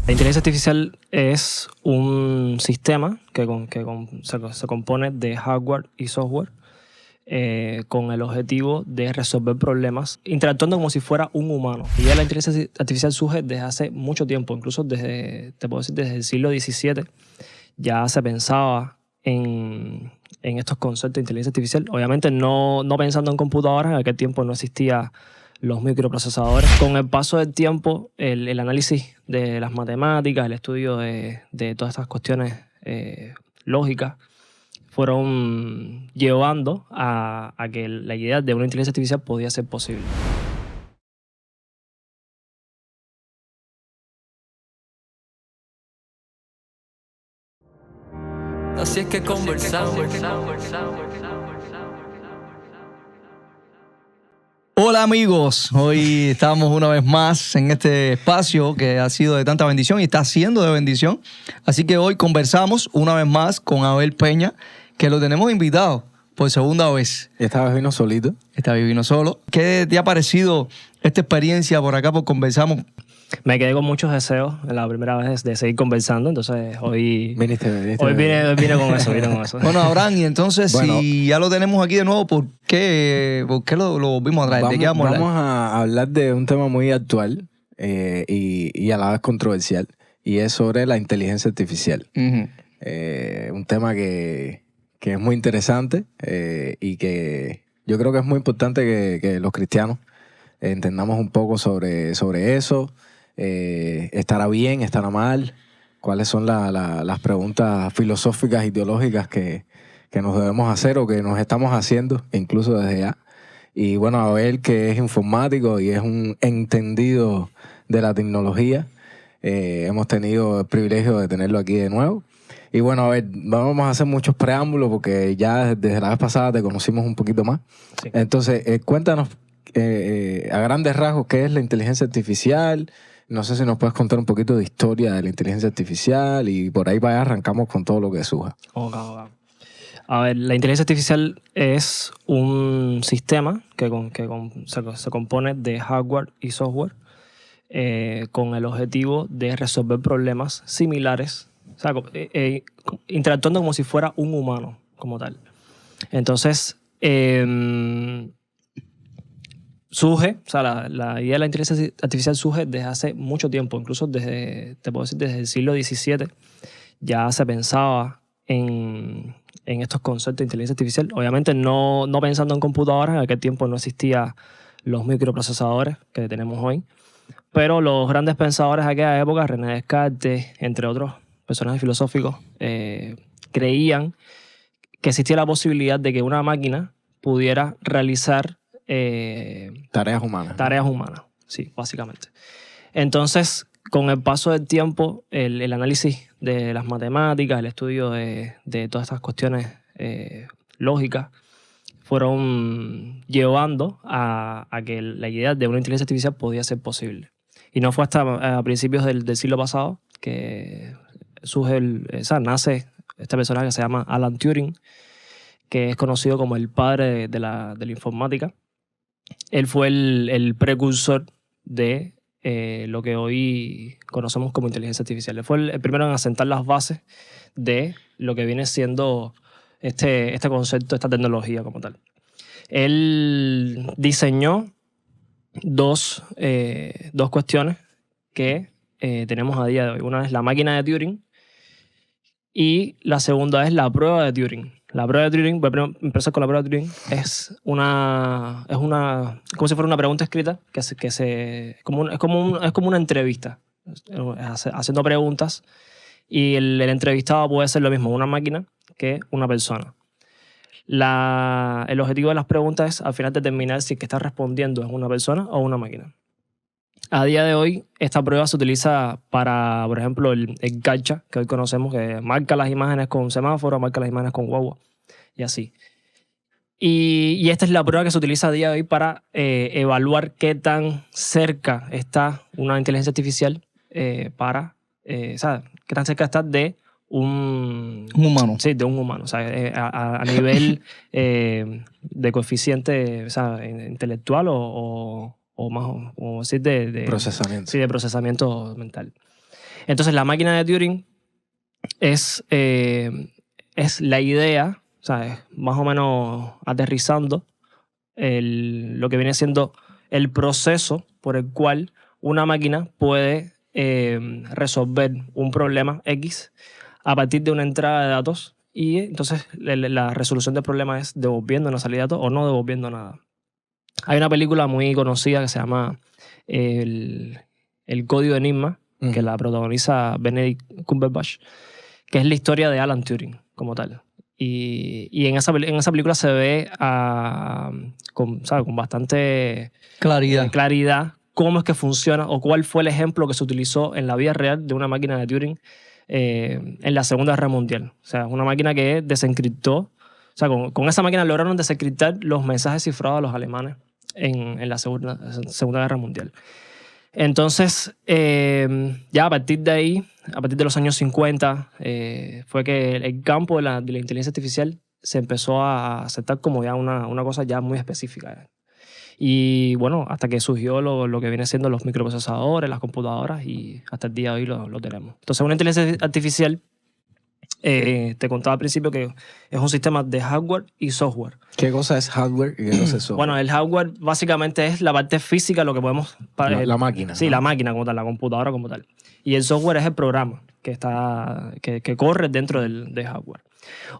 La inteligencia artificial es un sistema que se compone de hardware y software con el objetivo de resolver problemas interactuando como si fuera un humano. Y ya la inteligencia artificial surge desde hace mucho tiempo, incluso te puedo decir, desde el siglo XVII ya se pensaba en estos conceptos de inteligencia artificial. Obviamente no pensando en computadoras, en aquel tiempo no existían los microprocesadores. Con el paso del tiempo, el análisis de las matemáticas, el estudio de todas estas cuestiones lógicas, fueron llevando a que la idea de una inteligencia artificial podía ser posible. Así es que conversamos. Hola amigos, hoy estamos una vez más en este espacio que ha sido de tanta bendición y está siendo de bendición. Así que hoy conversamos una vez más con Abel Peña, que lo tenemos invitado por segunda vez. Esta vez vino solito. Esta vez vino solo. ¿Qué te ha parecido esta experiencia por acá por Conversamos? Me quedé con muchos deseos en la primera vez de seguir conversando, entonces hoy vine con eso. Bueno, Abraham, y entonces Bueno, si ya lo tenemos aquí de nuevo, ¿por qué lo volvimos a traer? ¿De qué vamos a hablar? Vamos a hablar de un tema muy actual y a la vez controversial, y es sobre la inteligencia artificial. Un tema que es muy interesante y que yo creo que es muy importante que los cristianos entendamos un poco sobre eso. ¿Estará bien? ¿Estará mal? ¿Cuáles son las preguntas filosóficas, ideológicas que nos debemos hacer o que nos estamos haciendo, incluso desde ya? Y bueno, Abel, que es informático y es un entendido de la tecnología, hemos tenido el privilegio de tenerlo aquí de nuevo. Y bueno, a ver, vamos a hacer muchos preámbulos porque ya desde la vez pasada te conocimos un poquito más. Sí. Entonces, cuéntanos a grandes rasgos qué es la inteligencia artificial. No sé si nos puedes contar un poquito de historia de la inteligencia artificial y por ahí arrancamos con todo lo que surja. Okay. A ver, la inteligencia artificial es un sistema que se compone de hardware y software con el objetivo de resolver problemas similares, o sea, interactuando como si fuera un humano como tal. Entonces, surge, o sea, la idea de la inteligencia artificial surge desde hace mucho tiempo, incluso te puedo decir, desde el siglo XVII ya se pensaba en estos conceptos de inteligencia artificial. Obviamente no pensando en computadoras, en aquel tiempo no existían los microprocesadores que tenemos hoy, pero los grandes pensadores de aquella época, René Descartes, entre otros personajes filosóficos, creían que existía la posibilidad de que una máquina pudiera realizar Tareas humanas. Tareas humanas, sí, básicamente. Entonces, con el paso del tiempo, el análisis de las matemáticas, el estudio de todas estas cuestiones lógicas, fueron llevando a que la idea de una inteligencia artificial podía ser posible. Y no fue hasta a principios del siglo pasado que surge nace esta persona que se llama Alan Turing, que es conocido como el padre de la informática. Él fue el precursor de lo que hoy conocemos como inteligencia artificial. Él fue el primero en asentar las bases de lo que viene siendo este concepto, esta tecnología como tal. Él diseñó dos cuestiones que tenemos a día de hoy. Una es la máquina de Turing y la segunda es la prueba de Turing. La prueba de Turing, voy a empezar con la prueba de Turing, es como si fuera una pregunta escrita, es como una entrevista, haciendo preguntas, y el entrevistado puede ser lo mismo una máquina que una persona. El objetivo de las preguntas es al final determinar si el que está respondiendo es una persona o una máquina. A día de hoy, esta prueba se utiliza para, por ejemplo, el CAPTCHA, que hoy conocemos, que marca las imágenes con semáforo, marca las imágenes con guagua, y así. Y esta es la prueba que se utiliza a día de hoy para evaluar qué tan cerca está una inteligencia artificial o sea, qué tan cerca está de un humano. Sí, de un humano. O sea, a nivel de coeficiente, o sea, intelectual o más, como decir, Procesamiento. Sí, de procesamiento mental. Entonces la máquina de Turing es la idea, o sea, es más o menos aterrizando lo que viene siendo el proceso por el cual una máquina puede resolver un problema X a partir de una entrada de datos, y entonces la resolución del problema es devolviendo una salida de datos o no devolviendo nada. Hay una película muy conocida que se llama El Código Enigma, que la protagoniza Benedict Cumberbatch, que es la historia de Alan Turing como tal. Y en esa película se ve con bastante claridad cómo es que funciona o cuál fue el ejemplo que se utilizó en la vida real de una máquina de Turing en la Segunda Guerra Mundial. O sea, una máquina que desencriptó, o sea, con esa máquina lograron desencriptar los mensajes cifrados a los alemanes en la Segunda Guerra Mundial. Entonces, ya a partir de ahí, a partir de los años 50, fue que el campo de la inteligencia artificial se empezó a aceptar como ya una cosa ya muy específica. Y bueno, hasta que surgió lo que viene siendo los microprocesadores, las computadoras, y hasta el día de hoy lo tenemos. Entonces, una inteligencia artificial, te contaba al principio que es un sistema de hardware y software. ¿Qué cosa es hardware y qué cosa es software? Bueno, el hardware básicamente es la parte física, lo que podemos... La máquina. Sí, ¿no? la máquina como tal, la computadora como tal. Y el software es el programa que corre dentro del hardware.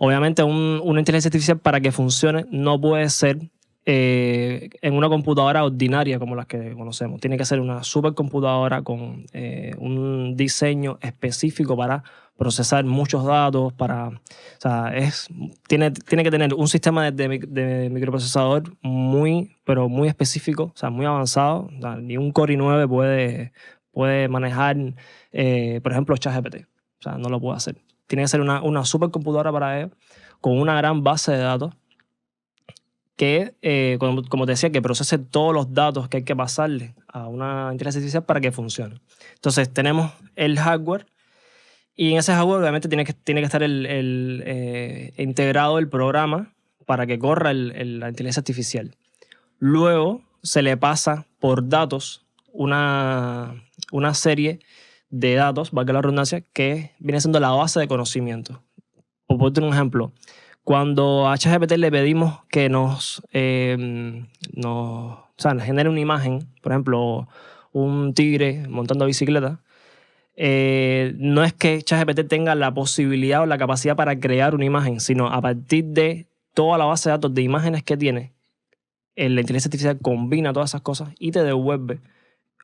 Obviamente una inteligencia artificial, para que funcione, no puede ser en una computadora ordinaria como las que conocemos. Tiene que ser una supercomputadora con un diseño específico para procesar muchos datos, o sea, tiene que tener un sistema de microprocesador pero muy específico, o sea, muy avanzado. O sea, ni un Core i9 puede manejar, por ejemplo, ChatGPT. O sea, no lo puede hacer. Tiene que ser una supercomputadora para ello, con una gran base de datos que, como te decía, que procese todos los datos que hay que pasarle a una inteligencia artificial para que funcione. Entonces, tenemos el hardware, y en ese hardware obviamente tiene que estar integrado el programa para que corra la inteligencia artificial. Luego se le pasa por datos una serie de datos, valga la redundancia, que viene siendo la base de conocimiento. Por ponerte un ejemplo, cuando a ChatGPT le pedimos que nos genere una imagen, por ejemplo, un tigre montando bicicleta, no es que ChatGPT tenga la posibilidad o la capacidad para crear una imagen, sino a partir de toda la base de datos de imágenes que tiene, la inteligencia artificial combina todas esas cosas y te devuelve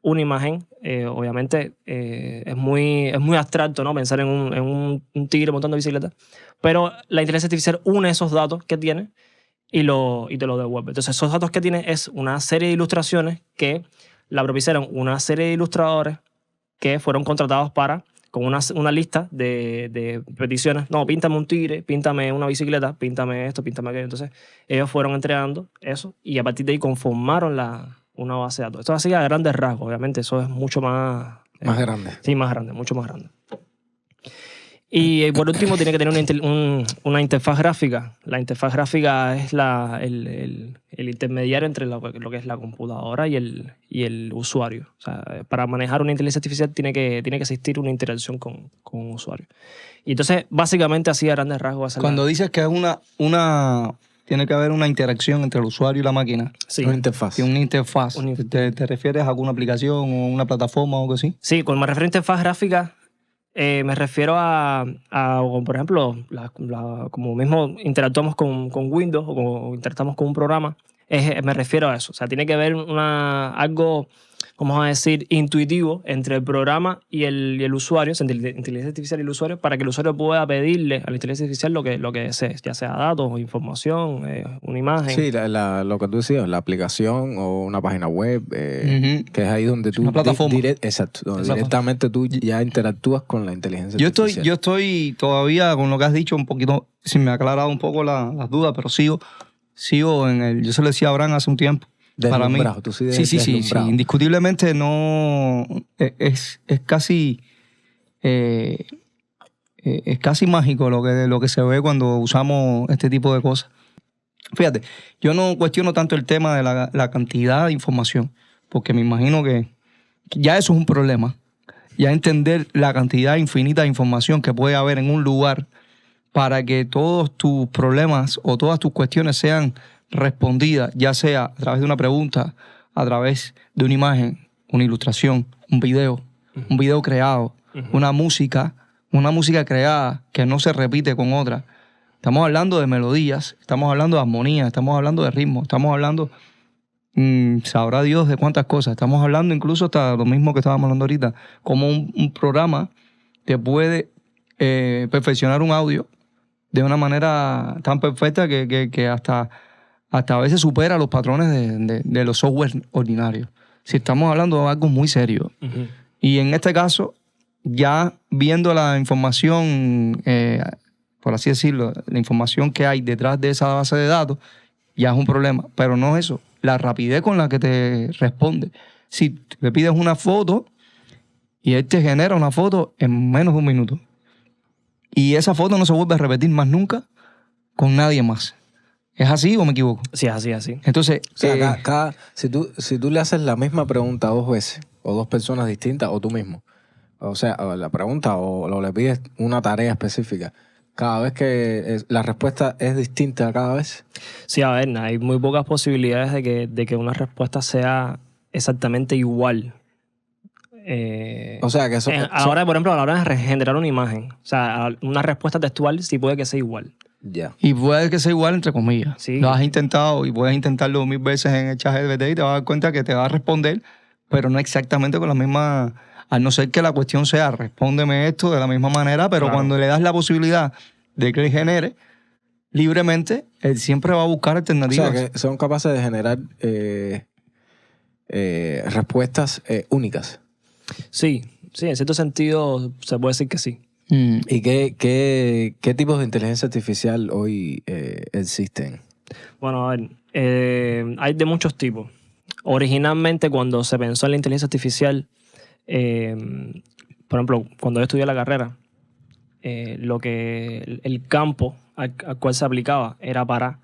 una imagen. Obviamente es muy abstracto, ¿no? Pensar en un tigre montando bicicleta, pero la inteligencia artificial une esos datos que tiene y te lo devuelve. Entonces, esos datos que tiene es una serie de ilustraciones que la propiciaron una serie de ilustradores que fueron contratados con una lista de peticiones. No, píntame un tigre, píntame una bicicleta, píntame esto, píntame aquello. Entonces, ellos fueron entregando eso y a partir de ahí conformaron una base de datos. Esto es así a grandes rasgos, obviamente. Eso es mucho más... Más grande. Sí, más grande, mucho más grande. Y por último, tiene que tener una interfaz gráfica. La interfaz gráfica es el intermediario entre lo que es la computadora y el usuario. O sea, para manejar una inteligencia artificial tiene que existir una interacción con un usuario. Y entonces, básicamente, así a grandes rasgos... Cuando dices que es tiene que haber una interacción entre el usuario y la máquina. Sí. Una interfaz. Sí, una interfaz. ¿Te refieres a alguna aplicación o una plataforma o algo así? Sí, cuando me refiero a interfaz gráfica, me refiero a por ejemplo, como mismo interactuamos con Windows o interactuamos con un programa, me refiero a eso. O sea, tiene que haber algo, vamos a decir, intuitivo entre el programa y el usuario, entre la inteligencia artificial y el usuario, para que el usuario pueda pedirle a la inteligencia artificial lo que desee, ya sea datos o información, una imagen. Sí, lo que tú decías, la aplicación o una página web, que es ahí donde tú... Una plataforma. Exacto, donde directamente tú ya interactúas con la inteligencia artificial. Yo estoy todavía con lo que has dicho un poquito, si me ha aclarado un poco las dudas, pero sigo yo se lo decía a Abraham hace un tiempo. Para mí, tú sí, sí, indiscutiblemente no es casi mágico lo que se ve cuando usamos este tipo de cosas. Fíjate, yo no cuestiono tanto el tema de la cantidad de información, porque me imagino que ya eso es un problema. ya entender la cantidad infinita de información que puede haber en un lugar para que todos tus problemas o todas tus cuestiones sean respondidas, ya sea a través de una pregunta, a través de una imagen, una ilustración, un video creado, una música creada que no se repite con otra. Estamos hablando de melodías, estamos hablando de armonía, estamos hablando de ritmo, estamos hablando, sabrá Dios de cuántas cosas. Estamos hablando incluso hasta lo mismo que estábamos hablando ahorita, como un programa que puede perfeccionar un audio de una manera tan perfecta que hasta a veces supera los patrones de los software ordinarios. Si estamos hablando de algo muy serio. Y en este caso, ya viendo la información, por así decirlo, la información que hay detrás de esa base de datos, ya es un problema. Pero no es eso, la rapidez con la que te responde. Si le pides una foto y él te genera una foto en menos de un minuto. Y esa foto no se vuelve a repetir más nunca con nadie más. ¿Es así o me equivoco? Sí, es así, así. Entonces, O sea, si tú le haces la misma pregunta 2 veces, o 2 personas distintas, o tú mismo, o sea, o la pregunta o le pides una tarea específica, cada vez que la respuesta es distinta cada vez. Sí, a ver, hay muy pocas posibilidades de que una respuesta sea exactamente igual. O sea, que eso... ahora, por ejemplo, a la hora de generar una imagen, o sea, una respuesta textual sí puede que sea igual. Ya. y puede que sea igual entre comillas. Sí. Lo has intentado y puedes intentarlo 1000 veces en el ChatGPT y te vas a dar cuenta que te va a responder, pero no exactamente con la misma... A no ser que la cuestión sea, respóndeme esto de la misma manera, pero Claro. cuando le das la posibilidad de que él genere libremente, él siempre va a buscar O alternativas. sea, que son capaces de generar respuestas únicas. Sí, en cierto sentido se puede decir que sí. ¿Y qué tipos de inteligencia artificial hoy existen? Bueno, a ver, hay de muchos tipos. Originalmente, cuando se pensó en la inteligencia artificial, por ejemplo, cuando yo estudié la carrera, el campo al cual se aplicaba era para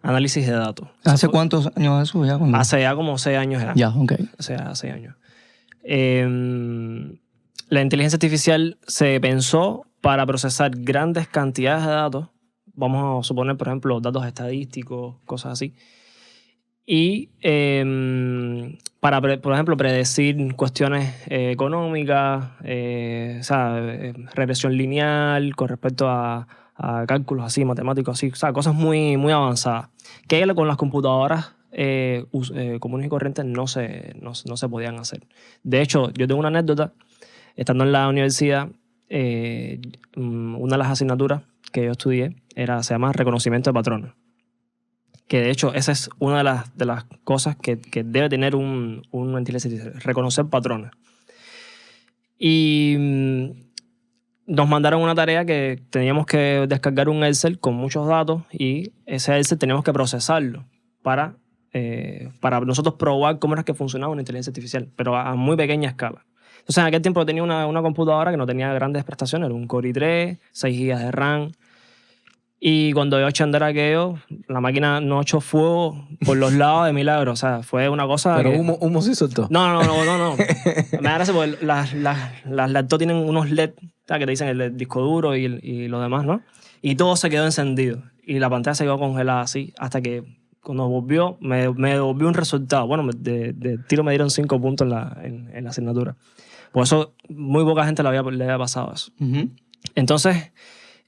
análisis de datos. ¿Hace cuántos años eso ya? Hace ya como 6 años era. Ya, ok. Hace 6 años. La inteligencia artificial se pensó para procesar grandes cantidades de datos. Vamos a suponer, por ejemplo, datos estadísticos, cosas así. Y para, por ejemplo, predecir cuestiones económicas, regresión lineal con respecto a cálculos así, matemáticos así, o sea, cosas muy, muy avanzadas. Que con las computadoras comunes y corrientes no se podían hacer. De hecho, yo tengo una anécdota. Estando en la universidad, una de las asignaturas que yo estudié se llama reconocimiento de patrones. Que de hecho esa es una de las cosas que debe tener una inteligencia artificial, reconocer patrones. Y nos mandaron una tarea que teníamos que descargar un Excel con muchos datos y ese Excel teníamos que procesarlo para nosotros probar cómo era que funcionaba una inteligencia artificial, pero a muy pequeña escala. Entonces en aquel tiempo tenía una computadora que no tenía grandes prestaciones, era un Core i3, 6 GB de RAM. Y cuando yo eché a andar aquello, la máquina no echó fuego por los lados de milagro. O sea, fue una cosa. Pero que... humo sí soltó. No. Me da gracia porque las laptops tienen unos LED, o sea, que te dicen el disco duro y lo demás, ¿no? Y todo se quedó encendido. Y la pantalla se quedó congelada así hasta que cuando volvió, me devolvió un resultado. Bueno, de tiro me dieron 5 puntos en la asignatura. Por eso, muy poca gente le había pasado eso. Entonces,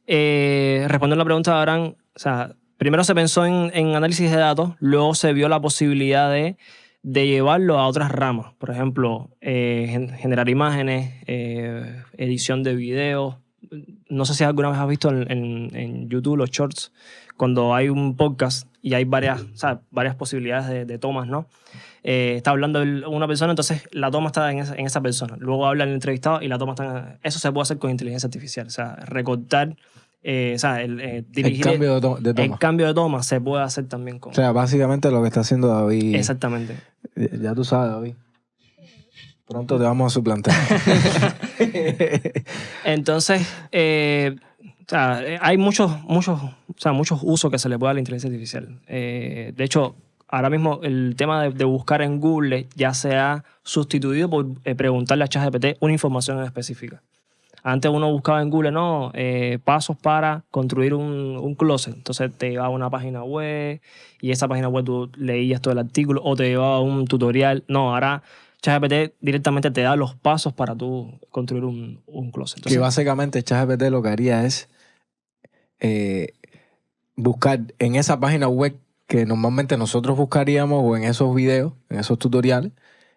respondiendo a la pregunta de Abraham, o sea, primero se pensó en análisis de datos, luego se vio la posibilidad de llevarlo a otras ramas. Por ejemplo, generar imágenes, edición de videos. No sé si alguna vez has visto en YouTube los shorts, cuando hay un podcast y hay varias posibilidades de tomas, ¿no? Está hablando una persona, entonces la toma está en esa persona. Luego habla el entrevistado y la toma está... Eso se puede hacer con inteligencia artificial. O sea, recortar, dirigir... El cambio de toma. El cambio de toma se puede hacer también con... O sea, básicamente lo que está haciendo David. Exactamente. Ya tú sabes, David. Pronto te vamos a suplantar. Entonces, hay muchos usos que se le puede dar a la inteligencia artificial. De hecho, ahora mismo el tema de buscar en Google ya se ha sustituido por preguntarle a ChatGPT una información específica. Antes uno buscaba en Google, no, pasos para construir un closet. Entonces te llevaba a una página web y esa página web tú leías todo el artículo o te llevaba a un tutorial. No, ahora ChatGPT directamente te da los pasos para tú construir un closet. Entonces, que básicamente ChatGPT lo que haría es buscar en esa página web que normalmente nosotros buscaríamos o en esos videos, en esos tutoriales,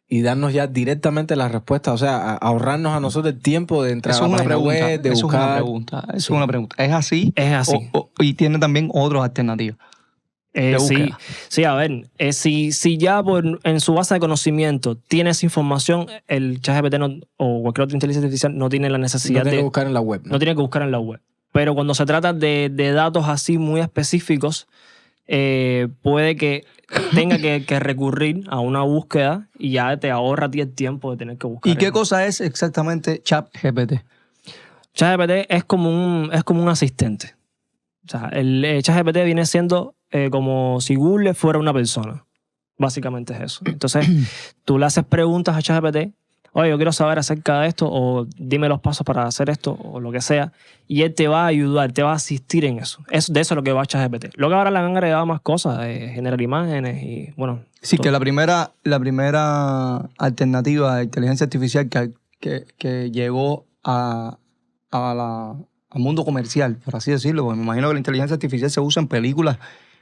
y darnos ya directamente la respuesta, o sea, ahorrarnos a nosotros el tiempo de entrar Eso a es la una página pregunta. web, de Eso buscar. es una pregunta. Eso es una pregunta. ¿Es así? Es así. Y tiene también otras alternativas. de Sí, búsqueda. sí, a ver, si ya en su base de conocimiento tienes información, el ChatGPT o cualquier otra inteligencia artificial no tiene la No necesidad tiene de... que buscar en la web, ¿no? No tiene que buscar en la web. Pero cuando se trata de datos así muy específicos, puede que tenga que recurrir a una búsqueda y ya te ahorra a ti el tiempo de tener que buscar. ¿Y qué cosa es exactamente ChatGPT? ChatGPT es como un asistente. O sea, el ChatGPT viene siendo como si Google fuera una persona. Básicamente es eso. Entonces, tú le haces preguntas a ChatGPT. Oye, yo quiero saber acerca de esto, o dime los pasos para hacer esto, o lo que sea. Y él te va a ayudar, te va a asistir en eso. De eso es lo que va a ChatGPT. Luego ahora le han agregado más cosas, generar imágenes y, bueno. Sí, todo. que la primera alternativa de inteligencia artificial que llegó al mundo comercial, por así decirlo, porque me imagino que la inteligencia artificial se usa en películas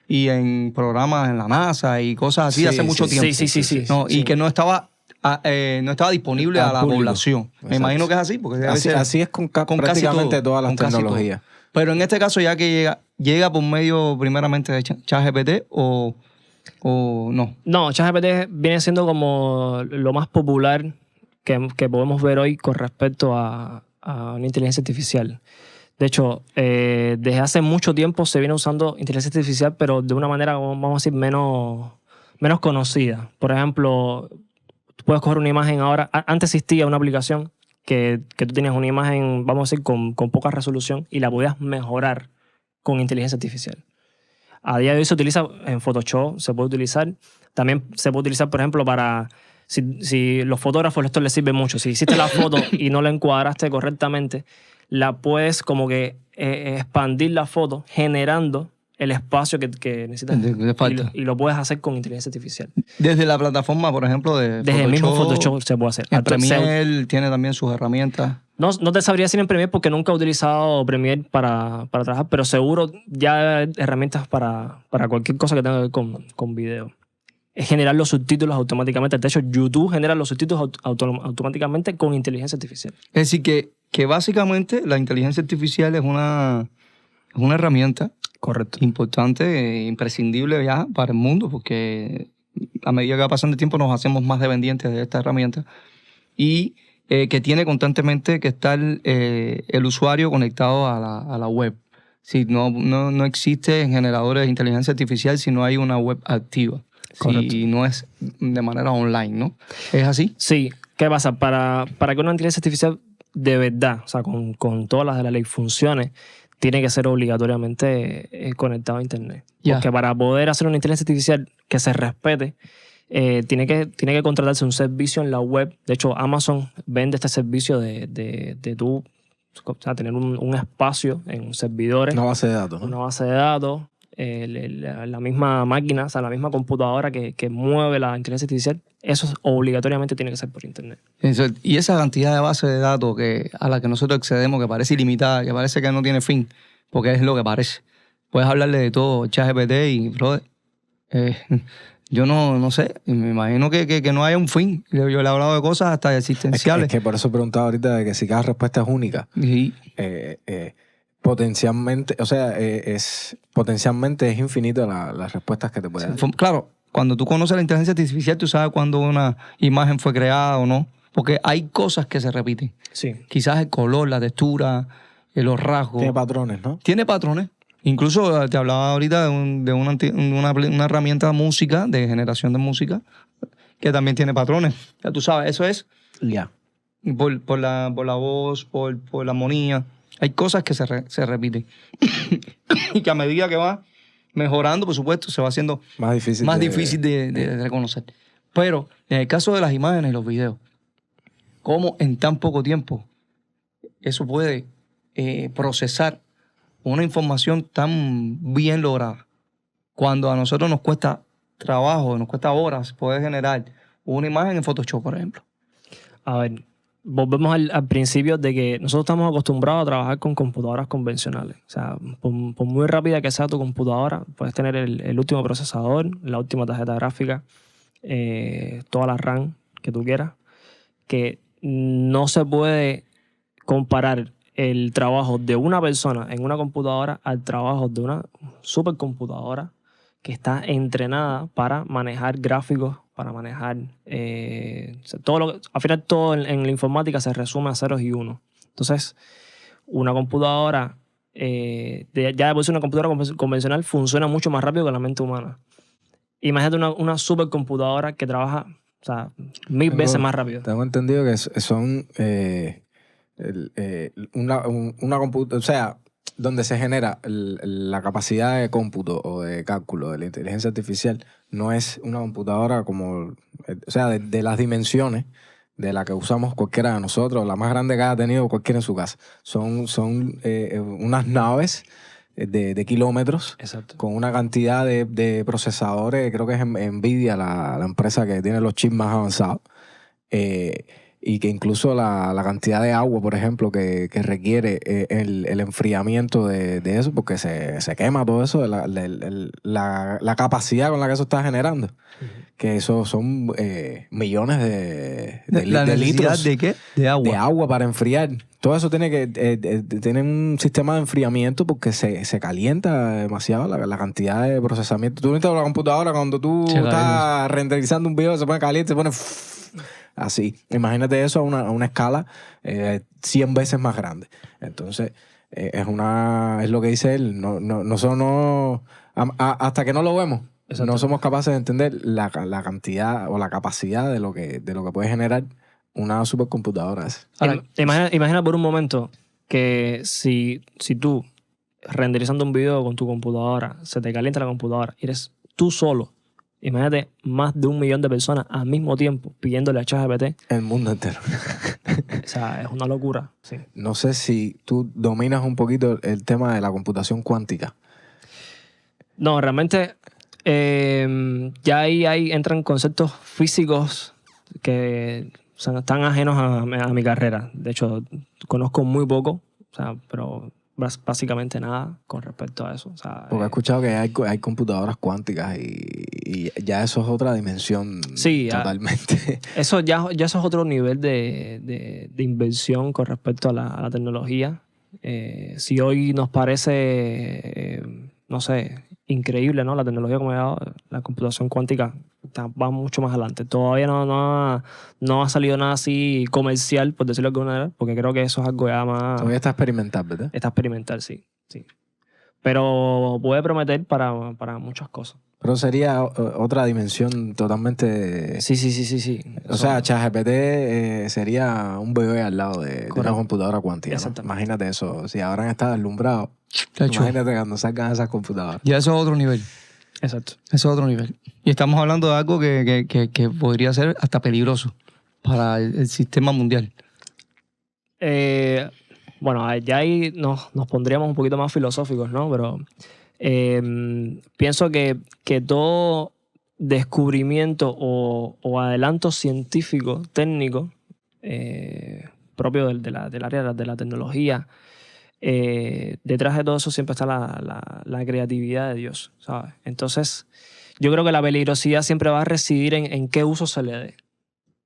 y en programas en la NASA y cosas así Sí, hace mucho sí, tiempo. sí. No, Sí. Y que no estaba disponible Al a la público. población. Me Exacto. imagino que es así, porque debe Así, ser así es con casi prácticamente todo, todas las con casi todo. tecnologías. Pero en este caso, ya que llega por medio primeramente de ChatGPT o no. No, ChatGPT viene siendo como lo más popular que podemos ver hoy con respecto a una inteligencia artificial. De hecho, desde hace mucho tiempo se viene usando inteligencia artificial, pero de una manera, vamos a decir, menos conocida. Por ejemplo, tú puedes coger una imagen ahora. Antes existía una aplicación que tú tenías una imagen, vamos a decir, con poca resolución y la podías mejorar con inteligencia artificial. A día de hoy se utiliza en Photoshop, se puede utilizar. También se puede utilizar, por ejemplo, para... Si los fotógrafos esto les sirve mucho. Si hiciste la foto y no la encuadraste correctamente, la puedes como que expandir la foto generando el espacio que necesitas. De falta. Y lo puedes hacer con inteligencia artificial. Desde la plataforma, por ejemplo, de Desde el mismo Photoshop se puede hacer. El Premiere tiene también sus herramientas. No te sabría decir en Premiere porque nunca he utilizado Premiere para trabajar, pero seguro ya hay herramientas para cualquier cosa que tenga que ver con video. Es generar los subtítulos automáticamente. De hecho, YouTube genera los subtítulos automáticamente con inteligencia artificial. Es decir, que básicamente la inteligencia artificial es una herramienta Correcto. importante e imprescindible ya para el mundo, porque a medida que va pasando el tiempo nos hacemos más dependientes de esta herramienta y que tiene constantemente que estar el usuario conectado a la web. Si no existe generadores de inteligencia artificial si no hay una web activa. Correcto. Si no es de manera online, ¿no? ¿Es así? Sí. ¿Qué pasa? Para que una inteligencia artificial de verdad, o sea, con todas las de la ley funcione, tiene que ser obligatoriamente conectado a Internet. Ya. Porque para poder hacer una inteligencia artificial que se respete, tiene que contratarse un servicio en la web. De hecho, Amazon vende este servicio de tú, o sea, tener un espacio en servidores, Una base de datos, ¿no? una base de datos, la misma máquina, o sea, la misma computadora que mueve la inteligencia artificial. Eso obligatoriamente tiene que ser por Internet. Y esa cantidad de bases de datos a la que nosotros accedemos, que parece ilimitada, que parece que no tiene fin, porque es lo que parece. Puedes hablarle de todo, ChatGPT y, brother, yo no sé, me imagino que no haya un fin. Yo le he hablado de cosas hasta existenciales. Es que por eso preguntaba ahorita de que si cada respuesta es única. Y Potencialmente, o sea, potencialmente es infinito las respuestas que te puede dar. claro, cuando tú conoces la inteligencia artificial, tú sabes cuándo una imagen fue creada o no, porque hay cosas que se repiten. Sí. Quizás el color, la textura, los rasgos. Tiene patrones, ¿no? Tiene patrones. Incluso te hablaba ahorita de una herramienta de música, de generación de música, que también tiene patrones. Ya tú sabes, eso es Ya. por la voz, por la armonía. Hay cosas que se repiten. Y que a medida que va mejorando, por supuesto, se va haciendo Más difícil. más difícil de reconocer. Pero en el caso de las imágenes y los videos, ¿cómo en tan poco tiempo eso puede procesar una información tan bien lograda? Cuando a nosotros nos cuesta trabajo, nos cuesta horas poder generar una imagen en Photoshop, por ejemplo. A ver, volvemos al principio de que nosotros estamos acostumbrados a trabajar con computadoras convencionales. O sea, por muy rápida que sea tu computadora, puedes tener el último procesador, la última tarjeta gráfica, toda la RAM que tú quieras, que no se puede comparar el trabajo de una persona en una computadora al trabajo de una supercomputadora que está entrenada para manejar gráficos, para manejar todo al final todo en la informática se resume a ceros y unos. Entonces, una computadora, ya de por sí una computadora convencional funciona mucho más rápido que la mente humana. Imagínate una supercomputadora que trabaja, o sea, 1000 veces más rápido. Tengo entendido que son una computadora, o sea, donde se genera la capacidad de cómputo o de cálculo de la inteligencia artificial, no es una computadora como, o sea, de las dimensiones de la que usamos cualquiera de nosotros, la más grande que haya tenido cualquiera en su casa. Son unas naves de kilómetros. Exacto. Con una cantidad de procesadores, creo que es Nvidia la empresa que tiene los chips más avanzados. Y que incluso la cantidad de agua, por ejemplo, que requiere el enfriamiento de eso, porque se quema todo eso, la capacidad con la que eso está generando. Que eso son millones de ¿La necesidad litros de qué? De agua. de agua para enfriar. Todo eso tiene que tener un sistema de enfriamiento porque se calienta demasiado la cantidad de procesamiento. Tú necesitas la computadora cuando tú estás renderizando un video, se pone caliente, se pone así. Imagínate eso a una escala 100 veces más grande. Entonces, es lo que dice él. Nosotros hasta que no lo vemos, no somos capaces de entender la cantidad o la capacidad de lo que puede generar una supercomputadora. Ahora, imagina por un momento que si tú renderizando un video con tu computadora, se te calienta la computadora y eres tú solo. Imagínate más de 1 millón de personas al mismo tiempo pidiéndole a ChatGPT. El mundo entero. O sea, es una locura. Sí. No sé si tú dominas un poquito el tema de la computación cuántica. No, realmente ya ahí entran conceptos físicos que están ajenos a mi carrera. De hecho, conozco muy poco, o sea, pero básicamente nada con respecto a eso. O sea, porque he escuchado que hay computadoras cuánticas y ya eso es otra dimensión sí, totalmente. Eso ya eso es otro nivel de inversión con respecto a la tecnología. Si hoy nos parece, no sé, increíble, ¿no? La tecnología como la computación cuántica va mucho más adelante. Todavía no ha salido nada así comercial, por decirlo de alguna manera, porque creo que eso es algo ya más... Todavía está experimental, ¿verdad? Está experimental, sí. Pero puede prometer para muchas cosas. Pero sería otra dimensión totalmente... Sí. O sea, ChatGPT sería un bebé al lado de una computadora cuántica, ¿no? Imagínate eso. Si habrán estado deslumbrados, imagínate cuando salgan esas computadoras. Ya eso es otro nivel. Exacto. Eso es otro nivel. Y estamos hablando de algo que podría ser hasta peligroso para el sistema mundial. Bueno, ya ahí nos pondríamos un poquito más filosóficos, ¿no? Pero pienso que todo descubrimiento o adelanto científico, técnico, propio del área de la tecnología, detrás de todo eso siempre está la creatividad de Dios, ¿sabes? Entonces, yo creo que la peligrosidad siempre va a residir en qué uso se le dé.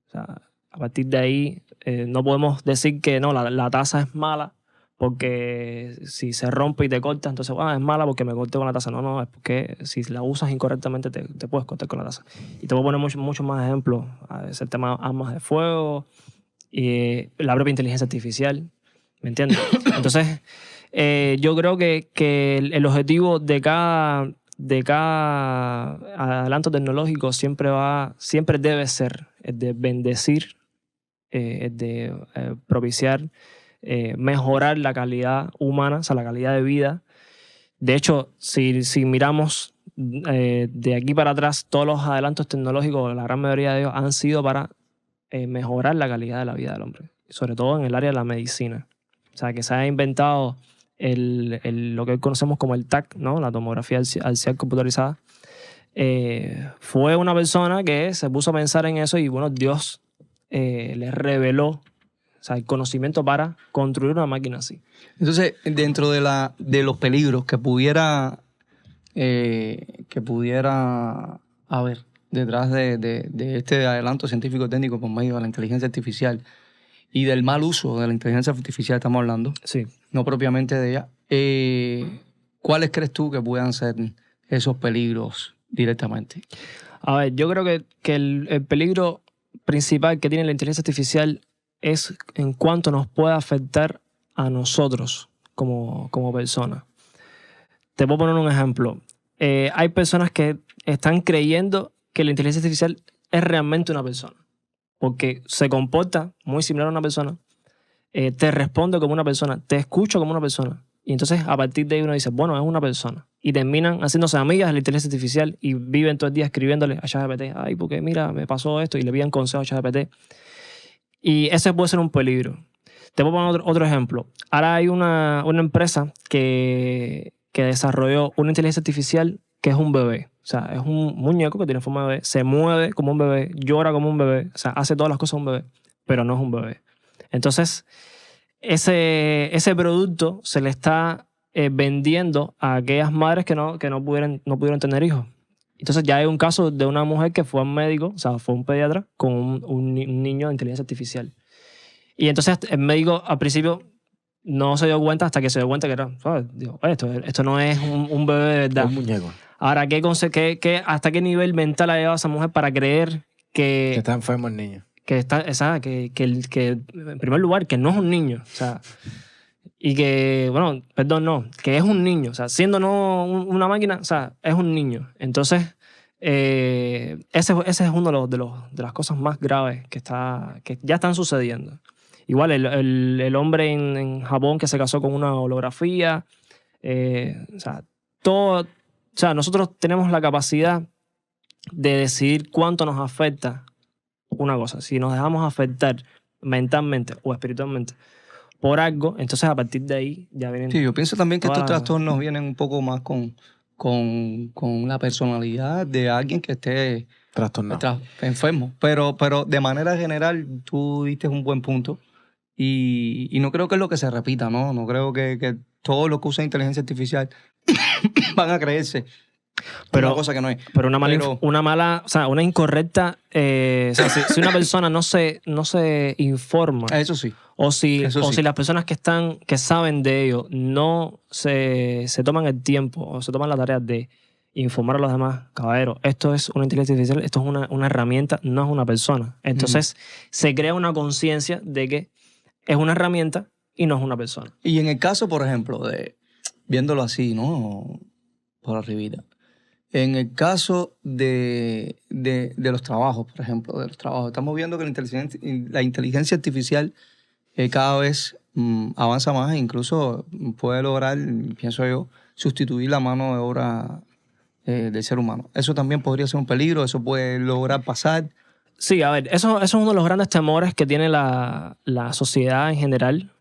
O sea, a partir de ahí, no podemos decir que no, la taza es mala porque si se rompe y te corta, entonces es mala porque me corté con la taza. No, es porque si la usas incorrectamente te puedes cortar con la taza. Y te voy a poner muchos más ejemplos. Ese tema de armas de fuego y la propia inteligencia artificial. ¿Me entiendes? Entonces, yo creo que el objetivo de cada adelanto tecnológico siempre debe ser el de bendecir, el de propiciar, mejorar la calidad humana, o sea, la calidad de vida De hecho, si miramos de aquí para atrás, todos los adelantos tecnológicos, la gran mayoría de ellos han sido para mejorar la calidad de la vida del hombre, sobre todo en el área de la medicina. O sea, que se ha inventado lo que hoy conocemos como el TAC, ¿no? La tomografía axial computarizada. Fue una persona que se puso a pensar en eso y, bueno, Dios le reveló, o sea, el conocimiento para construir una máquina así. Entonces, dentro de los peligros que pudiera haber detrás de este adelanto científico técnico por medio de la inteligencia artificial y del mal uso de la inteligencia artificial, estamos hablando, Sí. no propiamente de ella, ¿cuáles crees tú que puedan ser esos peligros directamente? A ver, yo creo que el peligro principal que tiene la inteligencia artificial es en cuanto nos puede afectar a nosotros como personas. Te puedo poner un ejemplo. Hay personas que están creyendo que la inteligencia artificial es realmente una persona, porque se comporta muy similar a una persona, te responde como una persona, te escucha como una persona, y entonces a partir de ahí uno dice, bueno, es una persona, y terminan haciéndose amigas de la inteligencia artificial y viven todo el día escribiéndole a ChatGPT, ay, porque mira, me pasó esto, y le piden consejos a ChatGPT, y ese puede ser un peligro. Te voy a poner otro ejemplo. Ahora hay una empresa que desarrolló una inteligencia artificial que es un bebé. O sea, es un muñeco que tiene forma de bebé, se mueve como un bebé, llora como un bebé, o sea, hace todas las cosas de un bebé, pero no es un bebé. Entonces, ese producto se le está vendiendo a aquellas madres que no pudieron tener hijos. Entonces ya hay un caso de una mujer que fue a un médico, o sea, fue a un pediatra con un niño de inteligencia artificial. Y entonces el médico al principio no se dio cuenta hasta que se dio cuenta que era, ¿sabes? Digo, esto no es un bebé de verdad. Un muñeco. Ahora, ¿hasta qué nivel mental ha llegado esa mujer para creer Que que está enfermo el niño. en primer lugar, que no es un niño? O sea, y que, bueno, perdón, no, que es un niño. O sea, siendo no una máquina, o sea, es un niño. Entonces, ese es uno de las cosas más graves que ya están sucediendo. Igual, el hombre en Japón que se casó con una holografía, o sea, todo, o sea, nosotros tenemos la capacidad de decidir cuánto nos afecta una cosa. Si nos dejamos afectar mentalmente o espiritualmente por algo, entonces a partir de ahí ya vienen... Sí, yo pienso también que todas estos las- trastornos vienen un poco más con la personalidad de alguien que esté Trastornado. enfermo. Pero de manera general, tú diste un buen punto. Y no creo que es lo que se repita, ¿no? No creo que todos los que usan inteligencia artificial van a creerse Pero- una cosa que no es. Pero una Pero- o sea, una incorrecta, o sea, si una persona no se informa, Eso sí. o si Eso sí. las personas que saben de ello no se toman el tiempo o se toman la tarea de informar a los demás, caballero, esto es una inteligencia artificial, esto es una herramienta, no es una persona. Entonces se crea una conciencia de que es una herramienta y no es una persona. Y en el caso, por ejemplo, viéndolo así, ¿no? Por arribita. En el caso de los trabajos, por ejemplo, estamos viendo que la inteligencia artificial cada vez avanza más e incluso puede lograr, pienso yo, sustituir la mano de obra del ser humano. Eso también podría ser un peligro, eso puede lograr pasar. Sí, a ver, eso es uno de los grandes temores que tiene la sociedad en general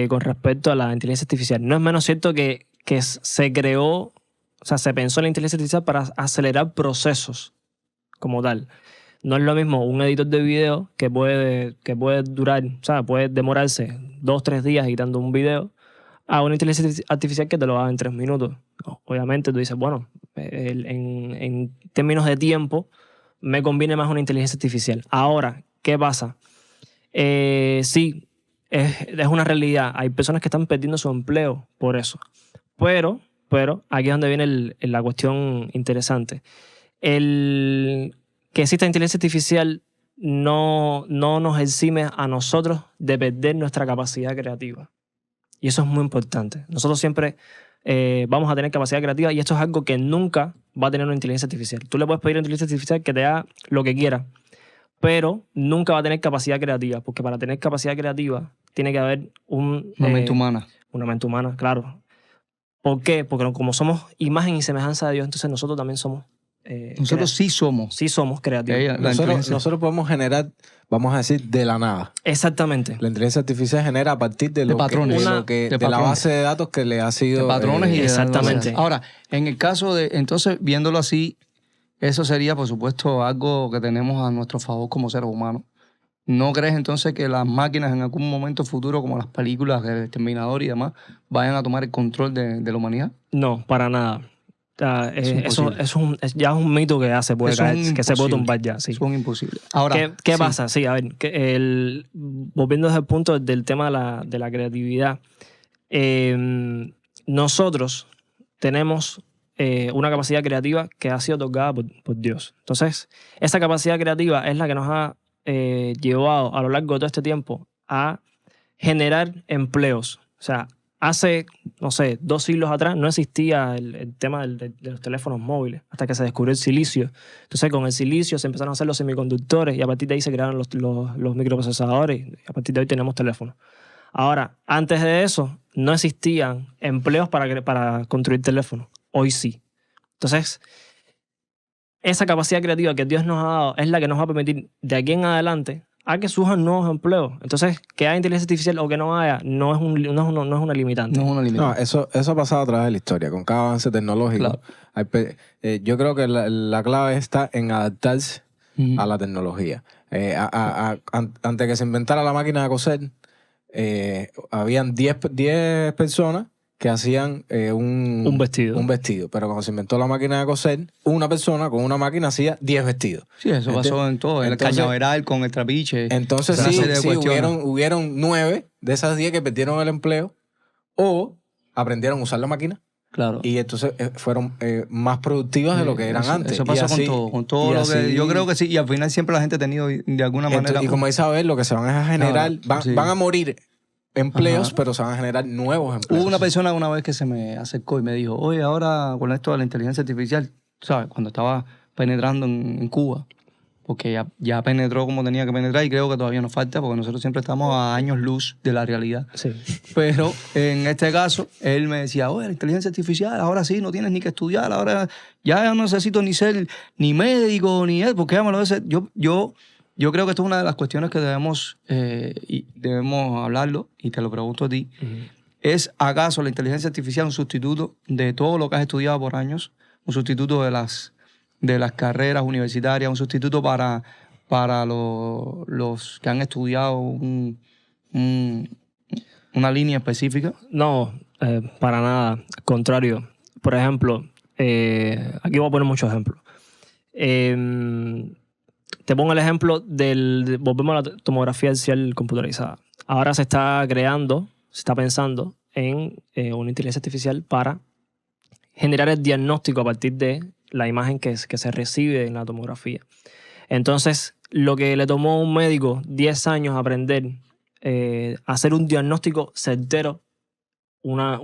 con respecto a la inteligencia artificial. No es menos cierto que se creó, o sea, se pensó en la inteligencia artificial para acelerar procesos como tal. No es lo mismo un editor de video que puede durar, o sea, puede demorarse 2 3 días editando un video a una inteligencia artificial que te lo haga en 3 minutos. No, obviamente tú dices, bueno, en términos de tiempo me conviene más una inteligencia artificial. Ahora, ¿qué pasa? Sí, es una realidad. Hay personas que están perdiendo su empleo por eso. Pero aquí es donde viene la cuestión interesante. El que exista inteligencia artificial no nos exime a nosotros de perder nuestra capacidad creativa. Y eso es muy importante. Nosotros siempre vamos a tener capacidad creativa y esto es algo que nunca va a tener una inteligencia artificial. Tú le puedes pedir a la inteligencia artificial que te haga lo que quiera, pero nunca va a tener capacidad creativa, porque para tener capacidad creativa tiene que haber Una mente humana. una mente humana, claro. ¿Por qué? Porque como somos imagen y semejanza de Dios, entonces nosotros también somos... Nosotros sí somos. Sí somos creativos. Nosotros podemos generar, vamos a decir, de la nada. Exactamente. La inteligencia artificial genera a partir de patrones. de la patrones. base de datos que le ha sido... De patrones y de exactamente. datos. Ahora, en el caso de... Entonces, viéndolo así, eso sería, por supuesto, algo que tenemos a nuestro favor como seres humanos. ¿No crees entonces que las máquinas en algún momento futuro, como las películas de Terminator y demás, vayan a tomar el control de la humanidad? No, para nada. Eso imposible. ya es un mito que ya se puede Eso es caer, un que se puede imposible. tumbar ya. Sí. Son imposibles. Ahora, ¿Qué sí. pasa? Sí, a ver, volviendo desde el punto del tema de la creatividad, nosotros tenemos una capacidad creativa que ha sido otorgada por Dios. Entonces, esa capacidad creativa es la que nos ha llevado a lo largo de todo este tiempo a generar empleos. O sea, hace, no sé, 2 siglos atrás no existía el tema de los teléfonos móviles hasta que se descubrió el silicio. Entonces, con el silicio se empezaron a hacer los semiconductores y a partir de ahí se crearon los microprocesadores y a partir de hoy tenemos teléfonos. Ahora, antes de eso, no existían empleos para construir teléfonos. Hoy sí. Entonces, esa capacidad creativa que Dios nos ha dado es la que nos va a permitir de aquí en adelante a que surjan nuevos empleos. Entonces, que haya inteligencia artificial o que no haya, no es una limitante. No es una No, limitación. eso ha pasado a través de la historia, con cada avance tecnológico. Claro. Yo creo que la clave está en adaptarse a la tecnología. Antes de que se inventara la máquina de coser, habían 10 personas que hacían Un vestido. un vestido. Pero cuando se inventó la máquina de coser, una persona con una máquina hacía 10 vestidos. Sí, eso pasó ¿Entiendes? en todo. En el Entonces- cañaveral, con el trapiche. Entonces una serie de sí cuestiones. hubieron 9 de esas 10 que perdieron el empleo o aprendieron a usar la máquina Claro. y entonces fueron más productivas de lo que eran eso, antes. Eso Y pasa así- con todo y lo que... así- Yo creo que sí. Y al final siempre la gente ha tenido, de alguna manera... Y como dice Abel, lo que se van a generar, Claro, sí. van a morir empleos, Ajá. pero se van a generar nuevos empleos. Hubo una persona una vez que se me acercó y me dijo, oye, ahora con esto de la inteligencia artificial, ¿sabes? Cuando estaba penetrando en Cuba, porque ya penetró como tenía que penetrar y creo que todavía nos falta, porque nosotros siempre estamos a años luz de la realidad. Sí. Pero en este caso, él me decía, oye, la inteligencia artificial, ahora sí, no tienes ni que estudiar, ahora ya no necesito ni ser ni médico, ni él, porque ya me lo dice. Yo creo que esto es una de las cuestiones que debemos hablarlo, y te lo pregunto a ti. ¿Es acaso la inteligencia artificial un sustituto de todo lo que has estudiado por años? ¿Un sustituto de las carreras universitarias? ¿Un sustituto para los que han estudiado una línea específica? No, para nada. Al contrario. Por ejemplo, aquí voy a poner muchos ejemplos. Te pongo el ejemplo volvemos a la tomografía axial computarizada. Ahora se está pensando en una inteligencia artificial para generar el diagnóstico a partir de la imagen que se recibe en la tomografía. Entonces, lo que le tomó a un médico 10 años aprender hacer un diagnóstico certero, una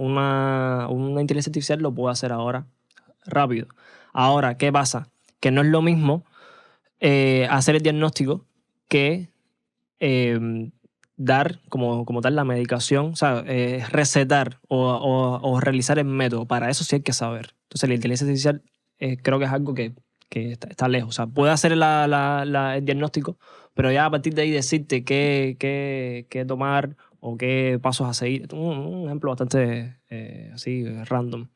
inteligencia artificial lo puede hacer ahora rápido. Ahora, ¿qué pasa? Que no es lo mismo hacer el diagnóstico que dar como tal la medicación, o sea, recetar o realizar el método. Para eso sí hay que saber. Entonces la inteligencia artificial creo que es algo que está lejos. O sea, puede hacer el diagnóstico, pero ya a partir de ahí decirte qué tomar o qué pasos a seguir. Un ejemplo bastante así random.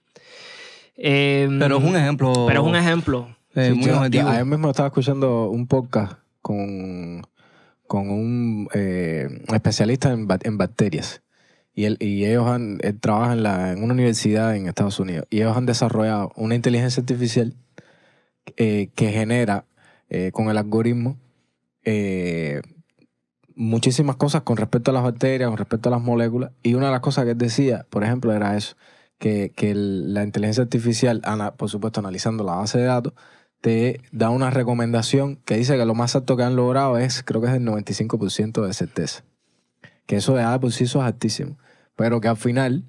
Pero es un ejemplo. Pero es un ejemplo. Muy objetivo. Ayer mismo estaba escuchando un podcast con un especialista en bacterias. Y ellos él trabaja en una universidad en Estados Unidos. Y ellos han desarrollado una inteligencia artificial que genera con el algoritmo muchísimas cosas con respecto a las bacterias, con respecto a las moléculas. Y una de las cosas que él decía, por ejemplo, era eso, que la inteligencia artificial, por supuesto analizando la base de datos, te da una recomendación que dice que lo más alto que han logrado creo que es el 95% de certeza. Que eso de por sí eso es altísimo. Pero que al final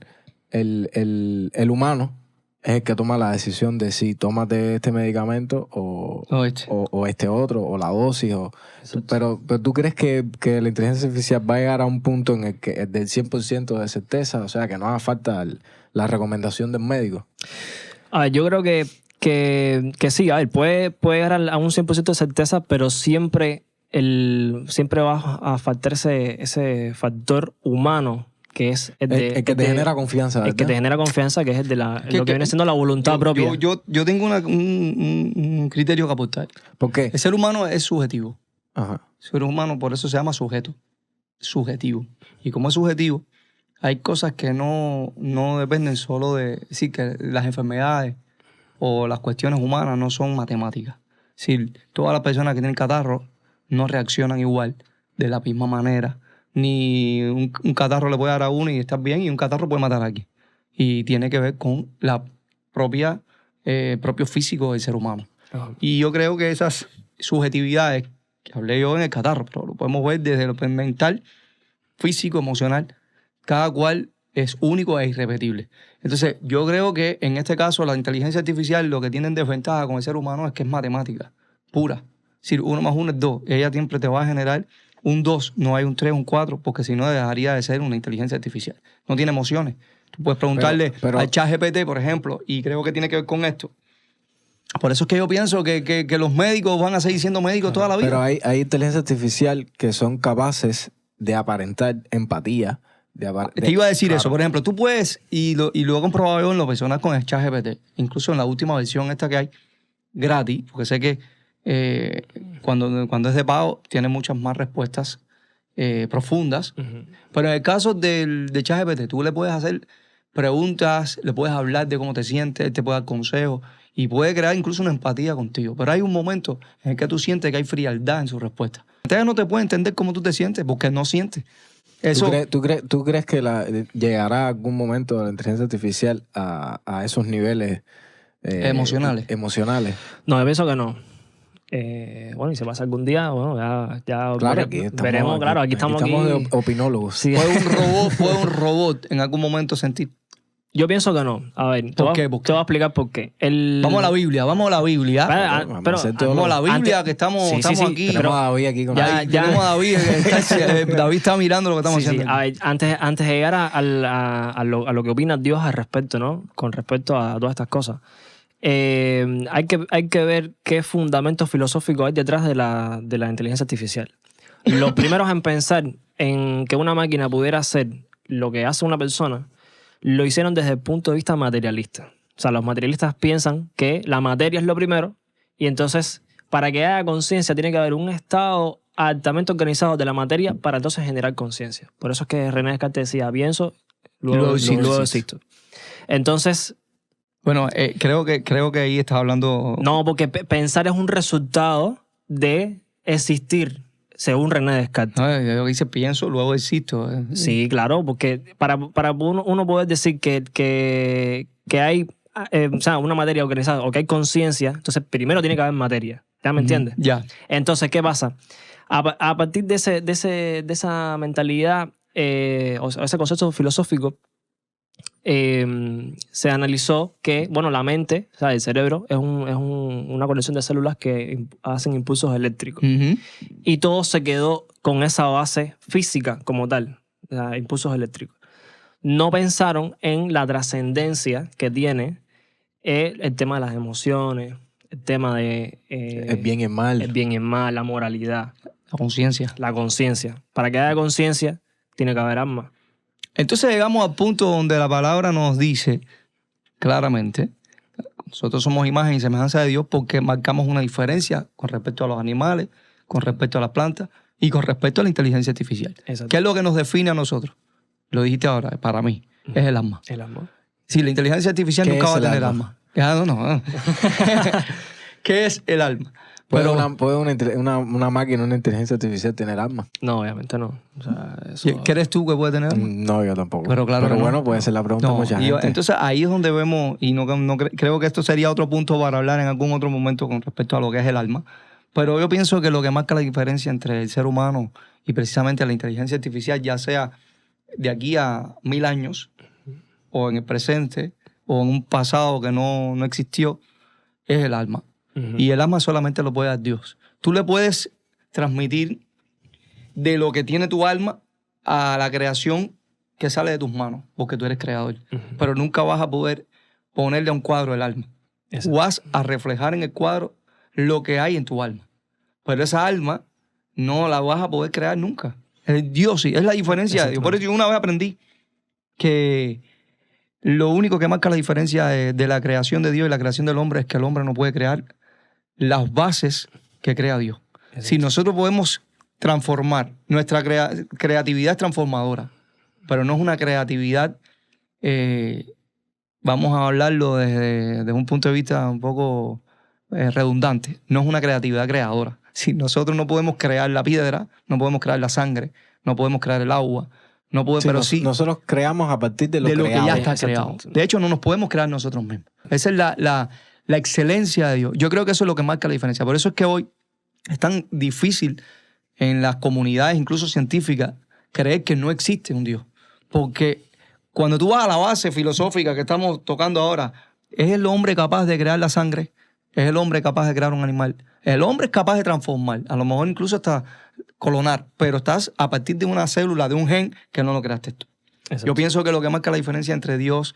el humano es el que toma la decisión de si tómate este medicamento o este otro, o la dosis. Pero ¿tú crees que la inteligencia artificial va a llegar a un punto en el que es del 100% de certeza? O sea, que no haga falta la recomendación del médico. Yo creo que sí, a ver, puede llegar a un 100% de certeza, pero siempre va a faltar ese factor humano que es el que te genera confianza, ¿verdad? El que te genera confianza, que es el de lo que viene siendo la voluntad propia. Yo tengo un criterio que aportar. ¿Por qué? El ser humano es subjetivo. Ajá. El ser humano por eso se llama sujeto. Subjetivo. Y como es subjetivo, hay cosas que no dependen solo de... Es decir, que las enfermedades o las cuestiones humanas no son matemáticas. Es decir, todas las personas que tienen catarro no reaccionan igual, de la misma manera. Ni un catarro le puede dar a uno y estar bien, y un catarro puede matar a alguien. Y tiene que ver con la propio físico del ser humano. Ajá. Y yo creo que esas subjetividades, que hablé yo en el catarro, pero lo podemos ver desde lo mental, físico, emocional, cada cual es único e irrepetible. Entonces, yo creo que en este caso la inteligencia artificial lo que tiene en desventaja con el ser humano es que es matemática pura. Es decir, 1 más 1 es 2. Ella siempre te va a generar un 2, no hay un 3, un 4, porque si no dejaría de ser una inteligencia artificial. No tiene emociones. Tú puedes preguntarle al ChatGPT, por ejemplo, y creo que tiene que ver con esto. Por eso es que yo pienso que los médicos van a seguir siendo médicos toda la vida. Pero hay inteligencia artificial que son capaces de aparentar empatía. Te iba a decir claro. eso. Por ejemplo, tú puedes, y lo he comprobado yo en lo personal con el ChatGPT, incluso en la última versión esta que hay, gratis, porque sé que cuando es de pago tiene muchas más respuestas profundas. Ujú. Pero en el caso de ChatGPT, tú le puedes hacer preguntas, le puedes hablar de cómo te sientes, él te puede dar consejos y puede crear incluso una empatía contigo. Pero hay un momento en el que tú sientes que hay frialdad en su respuesta. Entonces no te puede entender cómo tú te sientes porque no sientes. Eso, ¿Tú crees que llegará algún momento la inteligencia artificial a esos niveles emocionales. No, yo pienso que no. Bueno, y si pasa algún día, bueno, ya Claro, veremos, claro, aquí estamos de opinólogos. Sí. ¿Puede un robot en algún momento sentir? Yo pienso que no. A ver, ¿Por qué? te voy a explicar por qué. Vamos a la Biblia. Pero Vamos a la Biblia, que estamos aquí. Tenemos a David aquí con Ya tenemos a David. David está mirando lo que estamos haciendo. A ver, antes de llegar a lo que opina Dios al respecto, ¿no? Con respecto a todas estas cosas. Hay que ver qué fundamentos filosóficos hay detrás de la inteligencia artificial. Los primeros en pensar en que una máquina pudiera hacer lo que hace una persona, lo hicieron desde el punto de vista materialista. O sea, los materialistas piensan que la materia es lo primero y entonces para que haya conciencia tiene que haber un estado altamente organizado de la materia para entonces generar conciencia. Por eso es que René Descartes decía, pienso, luego existo. Entonces... Bueno, creo que ahí estás hablando... No, porque pensar es un resultado de existir, según René Descartes. No, yo dice pienso, luego existo. Sí, claro, porque para uno poder decir que hay o sea, una materia organizada o que hay conciencia, entonces primero tiene que haber materia. ¿Ya me entiendes? Ya. Entonces, ¿qué pasa? A partir de esa mentalidad o ese concepto filosófico, se analizó que, bueno, la mente, o sea, el cerebro, es una conexión de células que hacen impulsos eléctricos. Uh-huh. Y todo se quedó con esa base física como tal, o sea, impulsos eléctricos. No pensaron en la trascendencia que tiene el tema de las emociones, el tema de... el bien y el mal. El bien y el mal, la moralidad. La conciencia. La conciencia. Para que haya conciencia, tiene que haber alma. Entonces llegamos al punto donde la palabra nos dice claramente, nosotros somos imagen y semejanza de Dios porque marcamos una diferencia con respecto a los animales, con respecto a las plantas y con respecto a la inteligencia artificial. Exacto. ¿Qué es lo que nos define a nosotros? Lo dijiste ahora, para mí, es el alma. El alma. Si la inteligencia artificial nunca va a tener alma. No. ¿Qué es el alma? ¿Puede una máquina, una inteligencia artificial tener alma? No, obviamente no. O sea, eso... ¿Crees tú que puede tener alma? No, yo tampoco. Pero claro que bueno, no. puede ser la pregunta de mucha gente. Entonces ahí es donde vemos, y creo que esto sería otro punto para hablar en algún otro momento con respecto a lo que es el alma. Pero yo pienso que lo que marca la diferencia entre el ser humano y precisamente la inteligencia artificial, ya sea de aquí a 1000 años o en el presente, o en un pasado que no existió, es el alma. Y el alma solamente lo puede dar Dios. Tú le puedes transmitir de lo que tiene tu alma a la creación que sale de tus manos, porque tú eres creador. Pero nunca vas a poder ponerle a un cuadro el alma. Exacto. Vas a reflejar en el cuadro lo que hay en tu alma. Pero esa alma no la vas a poder crear nunca. Dios sí, es la diferencia de Dios. Por eso yo una vez aprendí que lo único que marca la diferencia de la creación de Dios y la creación del hombre es que el hombre no puede crear las bases que crea Dios. Exacto. Si nosotros podemos transformar, nuestra creatividad es transformadora, pero no es una creatividad, vamos a hablarlo desde un punto de vista un poco redundante, no es una creatividad creadora. Si nosotros no podemos crear la piedra, no podemos crear la sangre, no podemos crear el agua, no podemos, pero sí nosotros creamos a partir de lo que creado. ya está creado. De hecho, no nos podemos crear nosotros mismos. Esa es la excelencia de Dios. Yo creo que eso es lo que marca la diferencia. Por eso es que hoy es tan difícil en las comunidades, incluso científicas, creer que no existe un Dios. Porque cuando tú vas a la base filosófica que estamos tocando ahora, ¿es el hombre capaz de crear la sangre? ¿Es el hombre capaz de crear un animal? El hombre es capaz de transformar, a lo mejor incluso hasta clonar, pero estás a partir de una célula, de un gen que no lo creaste tú. Exacto. Yo pienso que lo que marca la diferencia entre Dios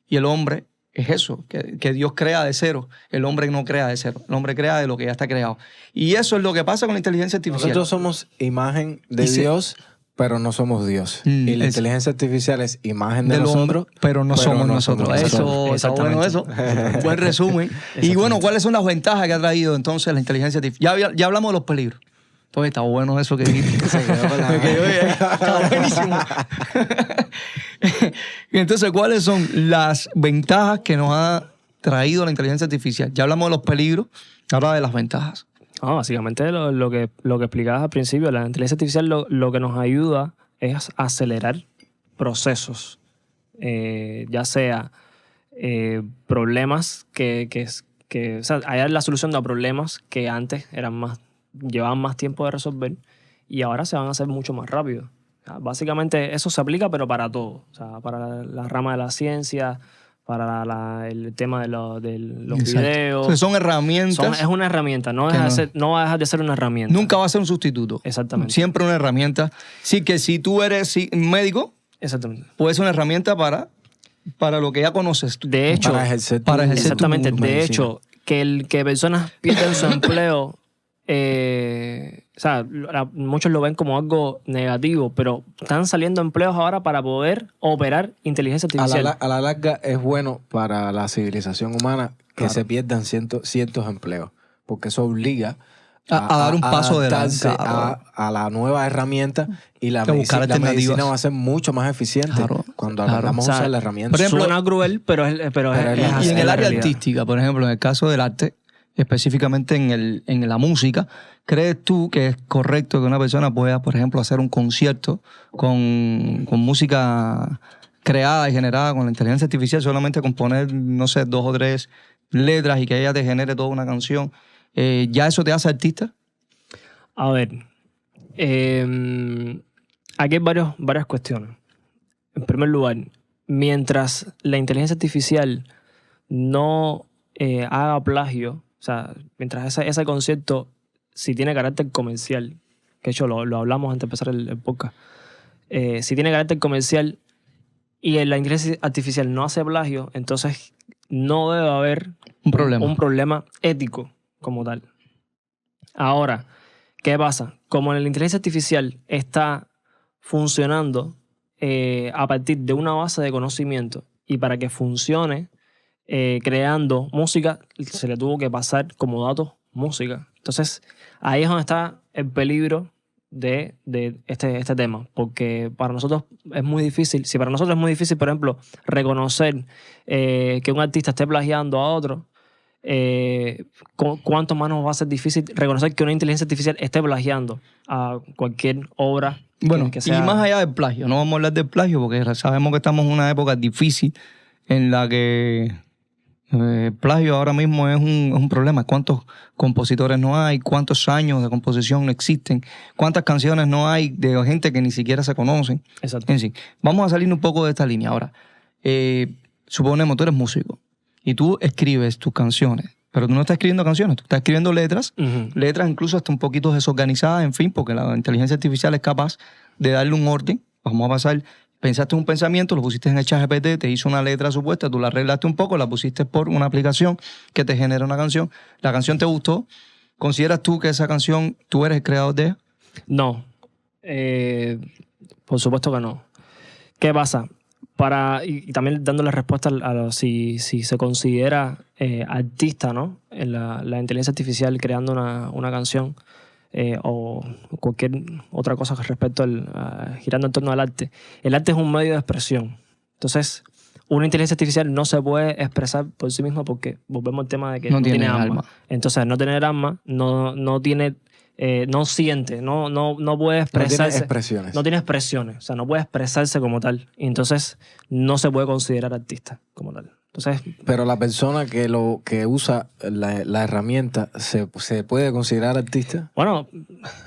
y el hombre es eso, que Dios crea de cero, el hombre no crea de cero, el hombre crea de lo que ya está creado. Y eso es lo que pasa con la inteligencia artificial. Nosotros somos imagen de Dios, pero no somos Dios. Mm, y la es- inteligencia artificial es imagen de del nosotros, hombre, pero no somos nosotros. Eso, está bueno Exactamente. eso. Buen resumen. Y bueno, ¿cuáles son las ventajas que ha traído entonces la inteligencia artificial? Ya hablamos de los peligros. Entonces está bueno eso que dijiste. Se quedó con la- Me quedó bien. Está buenísimo. Y entonces, ¿cuáles son las ventajas que nos ha traído la inteligencia artificial? Ya hablamos de los peligros, ahora de las ventajas. Básicamente lo que explicabas al principio, la inteligencia artificial lo que nos ayuda es acelerar procesos, ya sea problemas o sea, hallar la solución a problemas que antes llevaban más tiempo de resolver y ahora se van a hacer mucho más rápido. O sea, básicamente eso se aplica pero para todo, o sea, para la rama de la ciencia, para el tema de los Exacto. videos. Entonces, son herramientas. Es una herramienta, no que va a dejar de ser una herramienta. Nunca va a ser un sustituto. Exactamente. Siempre una herramienta. Sí, que si tú eres médico, Exactamente. puede ser una herramienta para lo que ya conoces tú. De hecho, para ejercer para tu- ejercer tu exactamente. De medicina. hecho, que personas pierdan su empleo, o sea, muchos lo ven como algo negativo, pero están saliendo empleos ahora para poder operar inteligencia a artificial. la larga es bueno para la civilización humana que Claro. se pierdan cientos empleos, porque eso obliga A dar un paso adaptarse adelante. a la nueva herramienta y la A buscar medicina alternativas. va a ser mucho más eficiente Claro, cuando claro. aprendamos O sea, a usar la herramienta. por ejemplo, Suena cruel, pero es pero es es Y así, en es el la área realidad. artística, por ejemplo, en el caso del arte, específicamente en la música, ¿crees tú que es correcto que una persona pueda, por ejemplo, hacer un concierto con música creada y generada con la inteligencia artificial, solamente componer, no sé, 2 o 3 letras y que ella te genere toda una canción? ¿Ya eso te hace artista? A ver, aquí hay varias cuestiones. En primer lugar, mientras la inteligencia artificial no haga plagio, o sea, mientras ese concepto, si tiene carácter comercial, que de hecho lo hablamos antes de empezar el podcast, si tiene carácter comercial y la inteligencia artificial no hace plagio, entonces no debe haber Un problema. un problema ético como tal. Ahora, ¿qué pasa? Como la inteligencia artificial está funcionando a partir de una base de conocimiento y para que funcione creando música, se le tuvo que pasar como datos música. Entonces, ahí es donde está el peligro de este tema, porque para nosotros es muy difícil, si para nosotros es muy difícil, por ejemplo, reconocer que un artista esté plagiando a otro, ¿cuánto más nos va a ser difícil reconocer que una inteligencia artificial esté plagiando a cualquier obra? Bueno, que sea... y más allá del plagio, no vamos a hablar del plagio porque sabemos que estamos en una época difícil en la que el plagio ahora mismo es un problema. ¿Cuántos compositores no hay? ¿Cuántos años de composición no existen? ¿Cuántas canciones no hay de gente que ni siquiera se conocen? Exacto. En fin, vamos a salir un poco de esta línea ahora. suponemos, tú eres músico y tú escribes tus canciones, pero tú no estás escribiendo canciones, tú estás escribiendo letras, letras incluso hasta un poquito desorganizadas, en fin, porque la inteligencia artificial es capaz de darle un orden. Vamos a pasar, pensaste un pensamiento, lo pusiste en el ChatGPT, te hizo una letra supuesta, tú la arreglaste un poco, la pusiste por una aplicación que te genera una canción, la canción te gustó. ¿Consideras tú que esa canción, tú eres el creador de ella? No. Por supuesto que no. ¿Qué pasa? Y también dándole respuesta si se considera artista, ¿no? En la inteligencia artificial creando una canción o cualquier otra cosa respecto girando en torno al arte. El arte es un medio de expresión. Entonces, una inteligencia artificial no se puede expresar por sí misma porque volvemos al tema de que no tiene alma. Entonces, al no tener alma, no tiene... no siente, no puede expresarse. No tiene expresiones. No tiene expresiones, o sea, no puede expresarse como tal. Y entonces no se puede considerar artista como tal. Entonces, pero la persona que usa la herramienta, ¿se puede considerar artista? bueno,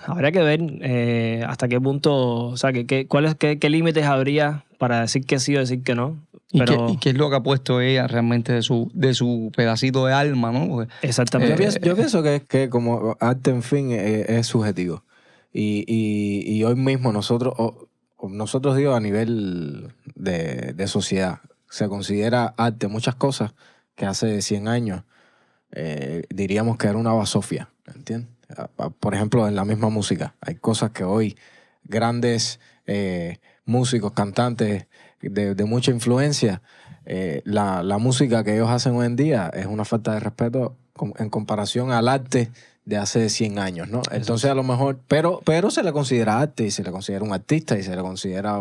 habría que ver hasta qué punto, o sea, qué límites habría para decir que sí o decir que no. ¿Y qué es lo que ha puesto ella realmente de su pedacito de alma, ¿no? Porque, exactamente. Yo pienso que como arte, en fin, es subjetivo. Y hoy mismo nosotros digo, a nivel de sociedad, se considera arte muchas cosas que hace 100 años diríamos que era una basofia, ¿entiendes? Por ejemplo, en la misma música. Hay cosas que hoy grandes músicos, cantantes de mucha influencia, la música que ellos hacen hoy en día es una falta de respeto en comparación al arte de hace 100 años, ¿no? Entonces, a lo mejor, pero se le considera arte y se le considera un artista y se le considera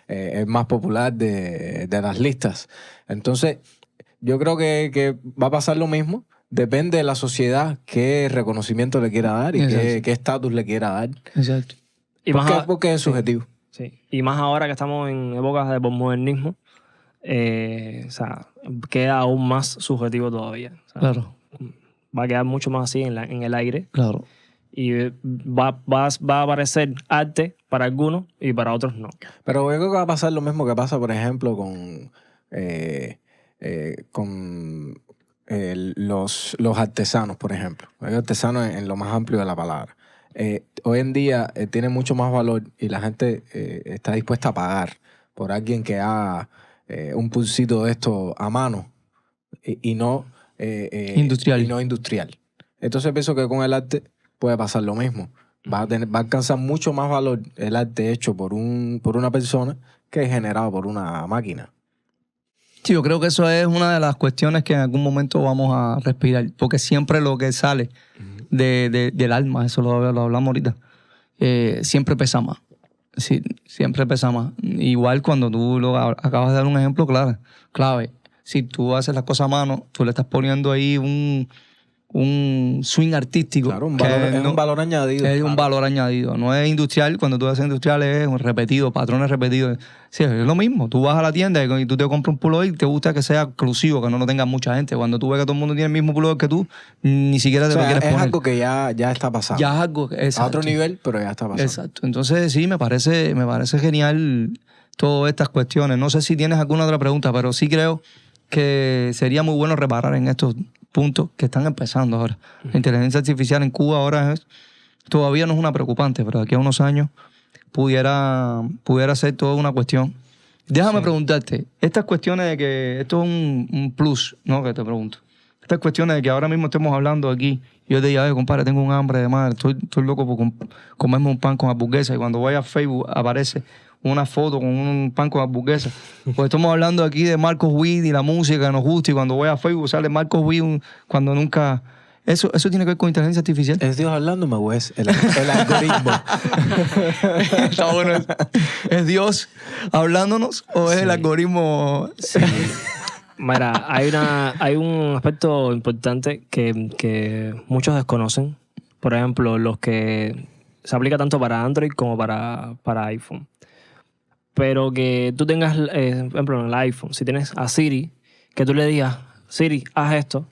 el más popular de las listas. Entonces, yo creo que va a pasar lo mismo. Depende de la sociedad qué reconocimiento le quiera dar y qué estatus le quiera dar. Exacto. Porque es subjetivo. Sí. Y más ahora que estamos en épocas de posmodernismo, o sea, queda aún más subjetivo todavía. O sea, Claro. Va a quedar mucho más así en el aire. Claro. Y va a aparecer arte para algunos y para otros no. Pero yo creo que va a pasar lo mismo que pasa, por ejemplo, con los artesanos, por ejemplo. Hay artesanos en lo más amplio de la palabra. Hoy en día tiene mucho más valor y la gente está dispuesta a pagar por alguien que haga un pulsito de esto a mano y no industrial. Y no industrial. Entonces pienso que con el arte puede pasar lo mismo. Va a alcanzar mucho más valor el arte hecho por una persona que generado por una máquina. Sí, yo creo que eso es una de las cuestiones que en algún momento vamos a respirar, porque siempre lo que sale del alma, eso lo hablamos ahorita, siempre pesa más. Sí, siempre pesa más. Igual cuando tú acabas de dar un ejemplo clave. Si tú haces las cosas a mano, tú le estás poniendo ahí un swing artístico. Claro, un valor añadido. Es un valor añadido. No es industrial. Cuando tú haces industrial es un repetido, patrones repetidos. Sí, es lo mismo. Tú vas a la tienda y tú te compras un pullover y te gusta que sea exclusivo, que no lo tenga mucha gente. Cuando tú ves que todo el mundo tiene el mismo pullover que tú, ni siquiera te lo quieres poner. Es algo que ya está pasando. Ya es algo, exacto. A otro nivel, pero ya está pasando. Exacto. Entonces, sí, me parece genial todas estas cuestiones. No sé si tienes alguna otra pregunta, pero sí creo que sería muy bueno reparar en estos puntos que están empezando ahora. La inteligencia artificial en Cuba ahora todavía no es una preocupante, pero de aquí a unos años pudiera ser toda una cuestión. Déjame preguntarte, estas cuestiones de que esto es un plus, ¿no? Que te pregunto. Estas cuestiones de que ahora mismo estemos hablando aquí, yo te diga, compadre, tengo un hambre de madre, estoy loco por comerme un pan con hamburguesa, y cuando voy a Facebook aparece una foto con un pan con hamburguesa. Pues estamos hablando aquí de Marcos Witt y la música que nos gusta, y cuando voy a Facebook sale Marcos Witt cuando nunca... Eso tiene que ver con inteligencia artificial. ¿Es Dios hablándome o es el algoritmo? Está bueno. ¿Es Dios hablándonos o es el algoritmo? Sí. Mira, hay un aspecto importante que muchos desconocen. Por ejemplo, los que se aplica tanto para Android como para iPhone. Pero que tú tengas, por ejemplo, en el iPhone, si tienes a Siri, que tú le digas, Siri, haz esto,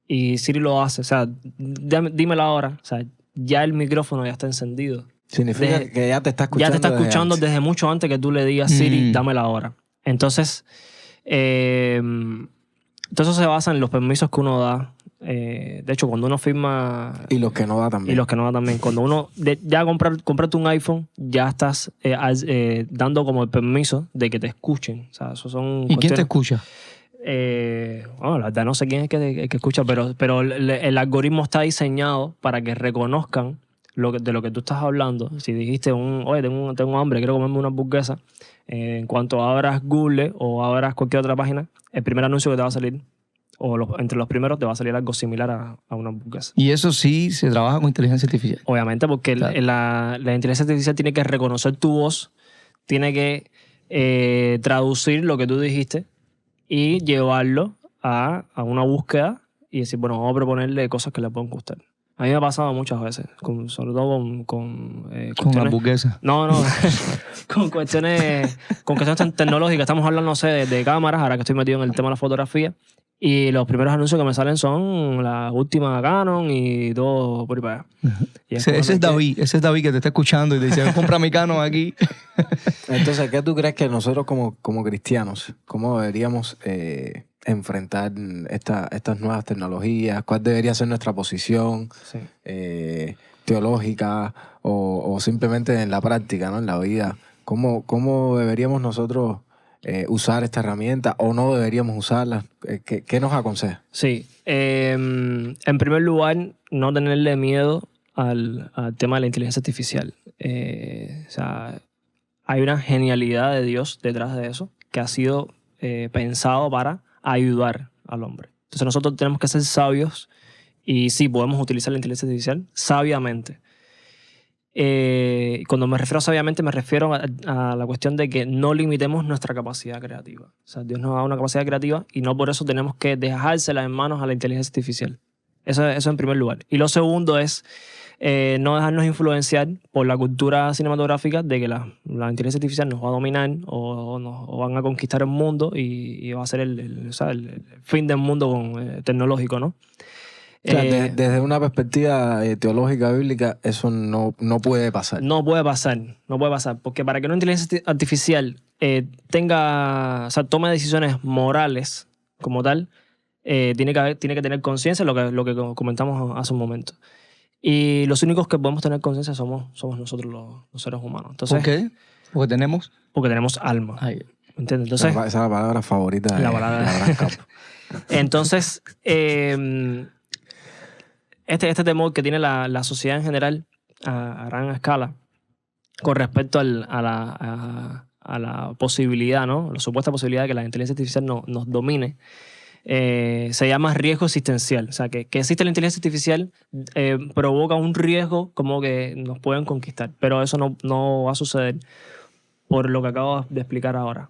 y Siri lo hace. O sea, dímelo ahora. O sea, ya el micrófono ya está encendido. Significa que ya te está escuchando. Ya te está escuchando desde mucho antes que tú le digas, Siri, dámela ahora. Entonces, Todo eso se basa en los permisos que uno da. De hecho, cuando uno firma... Y los que no da también. Y los que no da también. Cuando uno ya comprarte un iPhone, ya estás dando como el permiso de que te escuchen. O sea, eso son ¿Y quién te cuestiones- escucha? Bueno, la verdad no sé quién es el que escucha, pero el algoritmo está diseñado para que reconozcan de lo que tú estás hablando. Si dijiste, oye, tengo hambre, quiero comerme una hamburguesa, en cuanto abras Google o abras cualquier otra página, el primer anuncio que te va a salir, entre los primeros, te va a salir algo similar a una hamburguesa. Y eso sí se trabaja con inteligencia artificial. Obviamente, porque Claro. la inteligencia artificial tiene que reconocer tu voz, tiene que traducir lo que tú dijiste y llevarlo a una búsqueda y decir, bueno, vamos a proponerle cosas que le puedan gustar. A mí me ha pasado muchas veces, sobre todo con Con cuestiones... hamburguesa. No, con cuestiones tecnológicas. Estamos hablando, no sé, de cámaras, ahora que estoy metido en el tema de la fotografía. Y los primeros anuncios que me salen son la última Canon y todo por ahí para allá. Y Ese es David, ese es David que te está escuchando y te dice, ven, compra mi Canon aquí. Entonces, ¿qué tú crees que nosotros como cristianos, cómo deberíamos enfrentar estas nuevas tecnologías? ¿Cuál debería ser nuestra posición Sí. teológica o simplemente en la práctica, ¿no? En la vida? ¿Cómo deberíamos nosotros usar esta herramienta o no deberíamos usarla? ¿Qué nos aconseja? Sí. En primer lugar, no tenerle miedo al tema de la inteligencia artificial. O sea, hay una genialidad de Dios detrás de eso que ha sido pensado para ayudar al hombre. Entonces nosotros tenemos que ser sabios y sí, podemos utilizar la inteligencia artificial sabiamente. Cuando me refiero a sabiamente, me refiero a la cuestión de que no limitemos nuestra capacidad creativa. O sea, Dios nos da una capacidad creativa y no por eso tenemos que dejársela en manos a la inteligencia artificial. Eso en primer lugar. Y lo segundo es no dejarnos influenciar por la cultura cinematográfica de que la inteligencia artificial nos va a dominar o van a conquistar el mundo y va a ser el fin del mundo tecnológico, ¿no? O sea, desde una perspectiva teológica, bíblica, eso no puede pasar. No puede pasar, porque para que una inteligencia artificial tome decisiones morales como tal, tiene que tener conciencia, lo que comentamos hace un momento. Y los únicos que podemos tener conciencia somos nosotros los seres humanos. Entonces, ¿Por qué? Porque tenemos... Porque tenemos alma. Ay, ¿Entiendes? Esa Entonces, es la palabra favorita de La palabra- Abraham Campo. entonces este temor que tiene la sociedad en general a gran escala con respecto a la posibilidad, ¿no? La supuesta posibilidad de que la inteligencia artificial nos domine, se llama riesgo existencial. O sea, que existe la inteligencia artificial provoca un riesgo como que nos pueden conquistar, pero eso no va a suceder por lo que acabo de explicar ahora.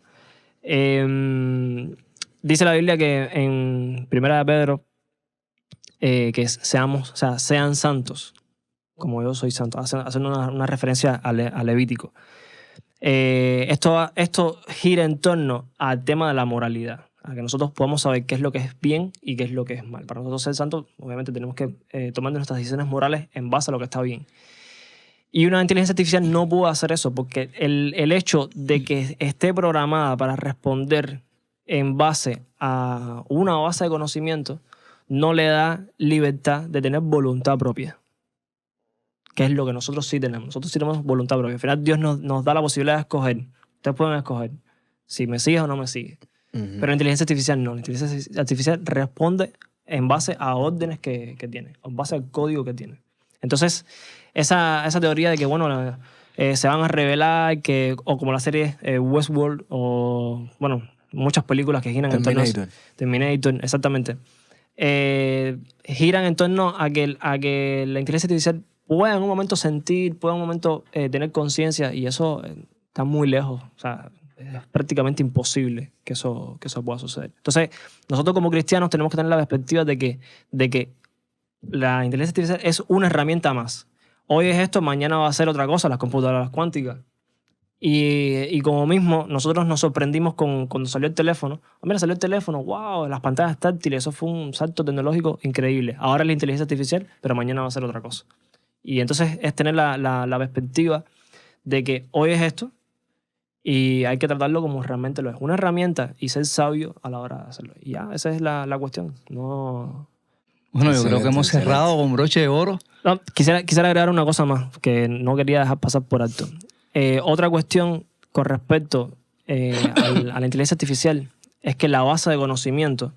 Dice la Biblia que en 1 de Pedro que sean santos, como yo soy santo, haciendo una referencia a Levítico. Esto gira en torno al tema de la moralidad, a que nosotros podamos saber qué es lo que es bien y qué es lo que es mal. Para nosotros ser santos, obviamente tenemos que tomar nuestras decisiones morales en base a lo que está bien. Y una inteligencia artificial no puede hacer eso, porque el hecho de que esté programada para responder en base a una base de conocimiento no le da libertad de tener voluntad propia, que es lo que nosotros sí tenemos. Nosotros sí tenemos voluntad propia. Al final Dios nos da la posibilidad de escoger. Ustedes pueden escoger si me sigues o no me sigues. Pero la inteligencia artificial no. La inteligencia artificial responde en base a órdenes que tiene, en base al código que tiene. Entonces, esa teoría de que, bueno, se van a revelar, o como la serie Westworld, o, bueno, muchas películas que giran en torno a Terminator, exactamente. Giran en torno a que la inteligencia artificial pueda en un momento sentir, pueda en un momento tener conciencia, y eso está muy lejos. O sea, es prácticamente imposible que eso pueda suceder. Entonces, nosotros como cristianos tenemos que tener la perspectiva de que la inteligencia artificial es una herramienta más. Hoy es esto, mañana va a ser otra cosa, las computadoras cuánticas. Y como mismo, nosotros nos sorprendimos cuando salió el teléfono. Mira, salió el teléfono, wow, las pantallas táctiles, eso fue un salto tecnológico increíble. Ahora es la inteligencia artificial, pero mañana va a ser otra cosa. Y entonces es tener la perspectiva de que hoy es esto Y hay que tratarlo como realmente lo es. Una herramienta y ser sabio a la hora de hacerlo. Y ya, esa es la cuestión. No... Bueno, yo creo que Excelente, hemos cerrado con broche de oro. No, quisiera agregar una cosa más que no quería dejar pasar por alto. Otra cuestión con respecto a la inteligencia artificial es que la base de conocimiento,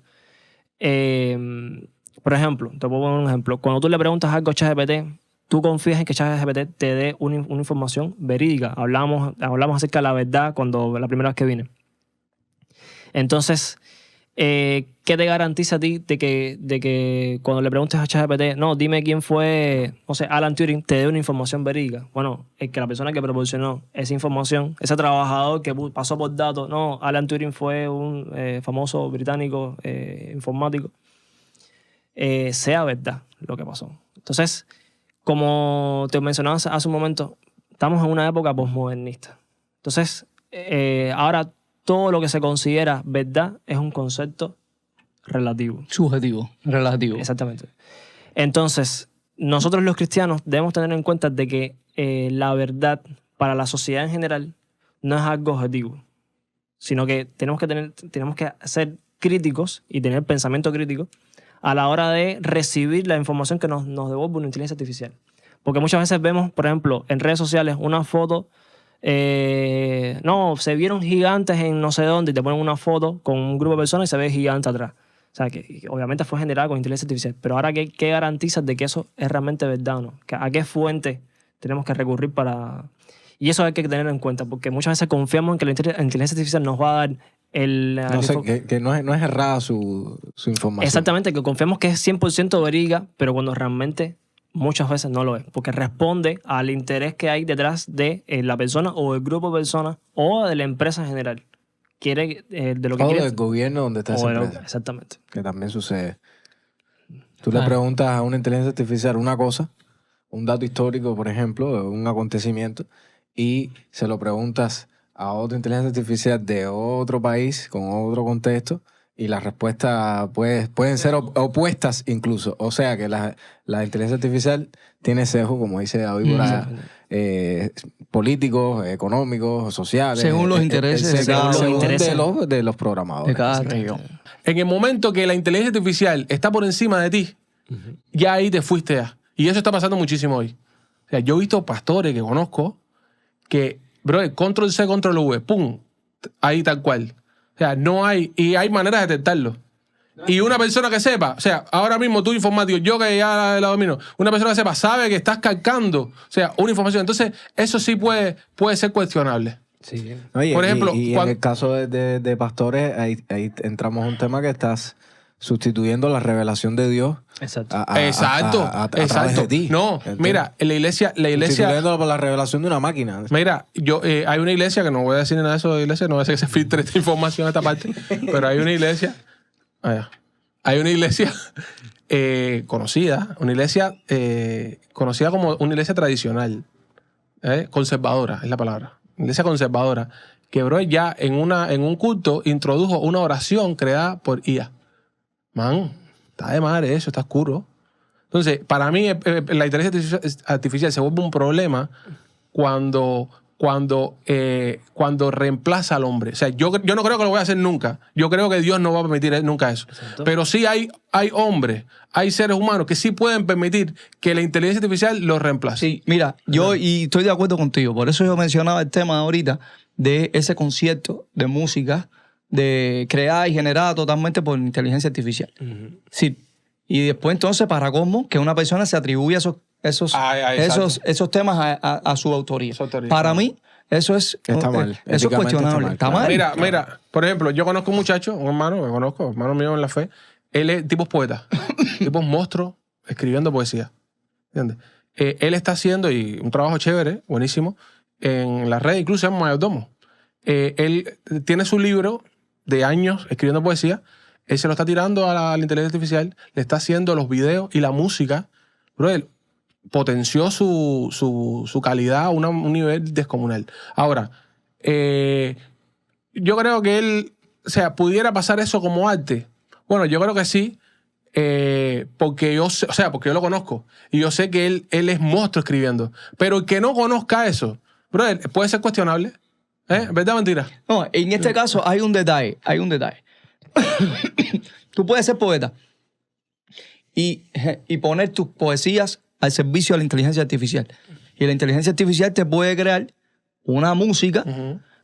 por ejemplo, te puedo poner un ejemplo. Cuando tú le preguntas algo a ChatGPT, tú confías en que ChatGPT te dé una información verídica. Hablamos acerca de la verdad cuando la primera vez que vine. Entonces, ¿qué te garantiza a ti de que cuando le preguntes a ChatGPT, no, dime quién fue, no sé, Alan Turing, te dé una información verídica? Bueno, es que la persona que proporcionó esa información, ese trabajador que pasó por datos, no, Alan Turing fue un famoso británico informático, sea verdad lo que pasó. Entonces, como te mencionaba hace un momento, estamos en una época posmodernista. Entonces, ahora todo lo que se considera verdad es un concepto relativo. Subjetivo, relativo. Exactamente. Entonces, nosotros los cristianos debemos tener en cuenta de que la verdad para la sociedad en general no es algo objetivo, sino que tenemos que ser críticos y tener pensamiento crítico a la hora de recibir la información que nos devuelve una inteligencia artificial. Porque muchas veces vemos, por ejemplo, en redes sociales una foto, no, se vieron gigantes en no sé dónde y te ponen una foto con un grupo de personas y se ve gigante atrás. O sea, que obviamente fue generada con inteligencia artificial. Pero ahora, ¿qué garantizas de que eso es realmente verdad o no? ¿A qué fuente tenemos que recurrir para...? Y eso hay que tener en cuenta, porque muchas veces confiamos en que la inteligencia artificial nos va a dar No sé, que no es errada su información. Exactamente, que confiamos que es 100% verídica, pero cuando realmente muchas veces no lo es, porque responde al interés que hay detrás de la persona o del grupo de personas o de la empresa en general. Quiere de lo que O quiere. del gobierno donde está esa empresa. Exactamente. Que también sucede. Tú le preguntas a una inteligencia artificial una cosa, un dato histórico, por ejemplo, un acontecimiento, y se lo preguntas a otra inteligencia artificial de otro país, con otro contexto, y las respuestas pueden ser opuestas incluso. O sea que la inteligencia artificial tiene sesgo, como dice David, políticos, económicos, sociales. Según los intereses de cada según de los programadores. de cada región. En el momento que la inteligencia artificial está por encima de ti, ya ahí te fuiste ya. Y eso está pasando muchísimo hoy. O sea, yo he visto pastores que conozco que, bro, control C, control V, pum, ahí tal cual. O sea, no hay, y hay maneras de detectarlo. Y una persona que sepa, o sea, ahora mismo tú informático, yo que ya la domino, una persona que sepa, sabe que estás calcando, o sea, una información. Entonces, eso sí puede ser cuestionable. Sí. Oye, Por ejemplo, y en el caso de pastores, ahí entramos a un tema que estás sustituyendo la revelación de Dios. Exacto. A través de ti. No, ¿Entiendes? mira, la iglesia, Sustituyéndolo por la revelación de una máquina. mira, hay una iglesia, que no voy a decir nada de eso de iglesia, no voy a hacer que se filtre esta información a esta parte, pero hay una iglesia, conocida, una iglesia conocida como una iglesia tradicional, conservadora, es la palabra, iglesia conservadora, que bro, ya en un culto introdujo una oración creada por IA. Man, está de madre eso, está oscuro. Entonces, para mí, la inteligencia artificial se vuelve un problema cuando reemplaza al hombre. O sea, yo no creo que lo voy a hacer nunca. Yo creo que Dios no va a permitir nunca eso. Exacto. Pero sí hay hombres, hay seres humanos que sí pueden permitir que la inteligencia artificial los reemplace. Sí, mira, yo y estoy de acuerdo contigo. Por eso yo mencionaba el tema ahorita de ese concierto de música de creada y generada totalmente por inteligencia artificial. Sí. Y después entonces, para cómo, que una persona se atribuye esos temas a su autoría. Su autoría. Para mí, eso es... Está mal. Eso es Éticamente cuestionable. Está mal. Mira, por ejemplo, yo conozco un muchacho, un hermano que conozco, hermano mío en la fe. Él es tipo poeta, tipo monstruo, escribiendo poesía. ¿Entiendes? Él está haciendo un trabajo chévere, buenísimo, en la red, incluso en Mayordomo. Él tiene su libro de años escribiendo poesía. Él se lo está tirando a la inteligencia artificial, le está haciendo los videos y la música. Bro, él potenció su calidad a un nivel descomunal. Ahora, yo creo que él, o sea, pudiera pasar eso como arte. Bueno, yo creo que sí, porque yo lo conozco y yo sé que él es monstruo escribiendo. Pero el que no conozca eso, bro, puede ser cuestionable. ¿Verdad o mentira? No, en este caso hay un detalle. Tú puedes ser poeta y poner tus poesías al servicio de la inteligencia artificial. Y la inteligencia artificial te puede crear una música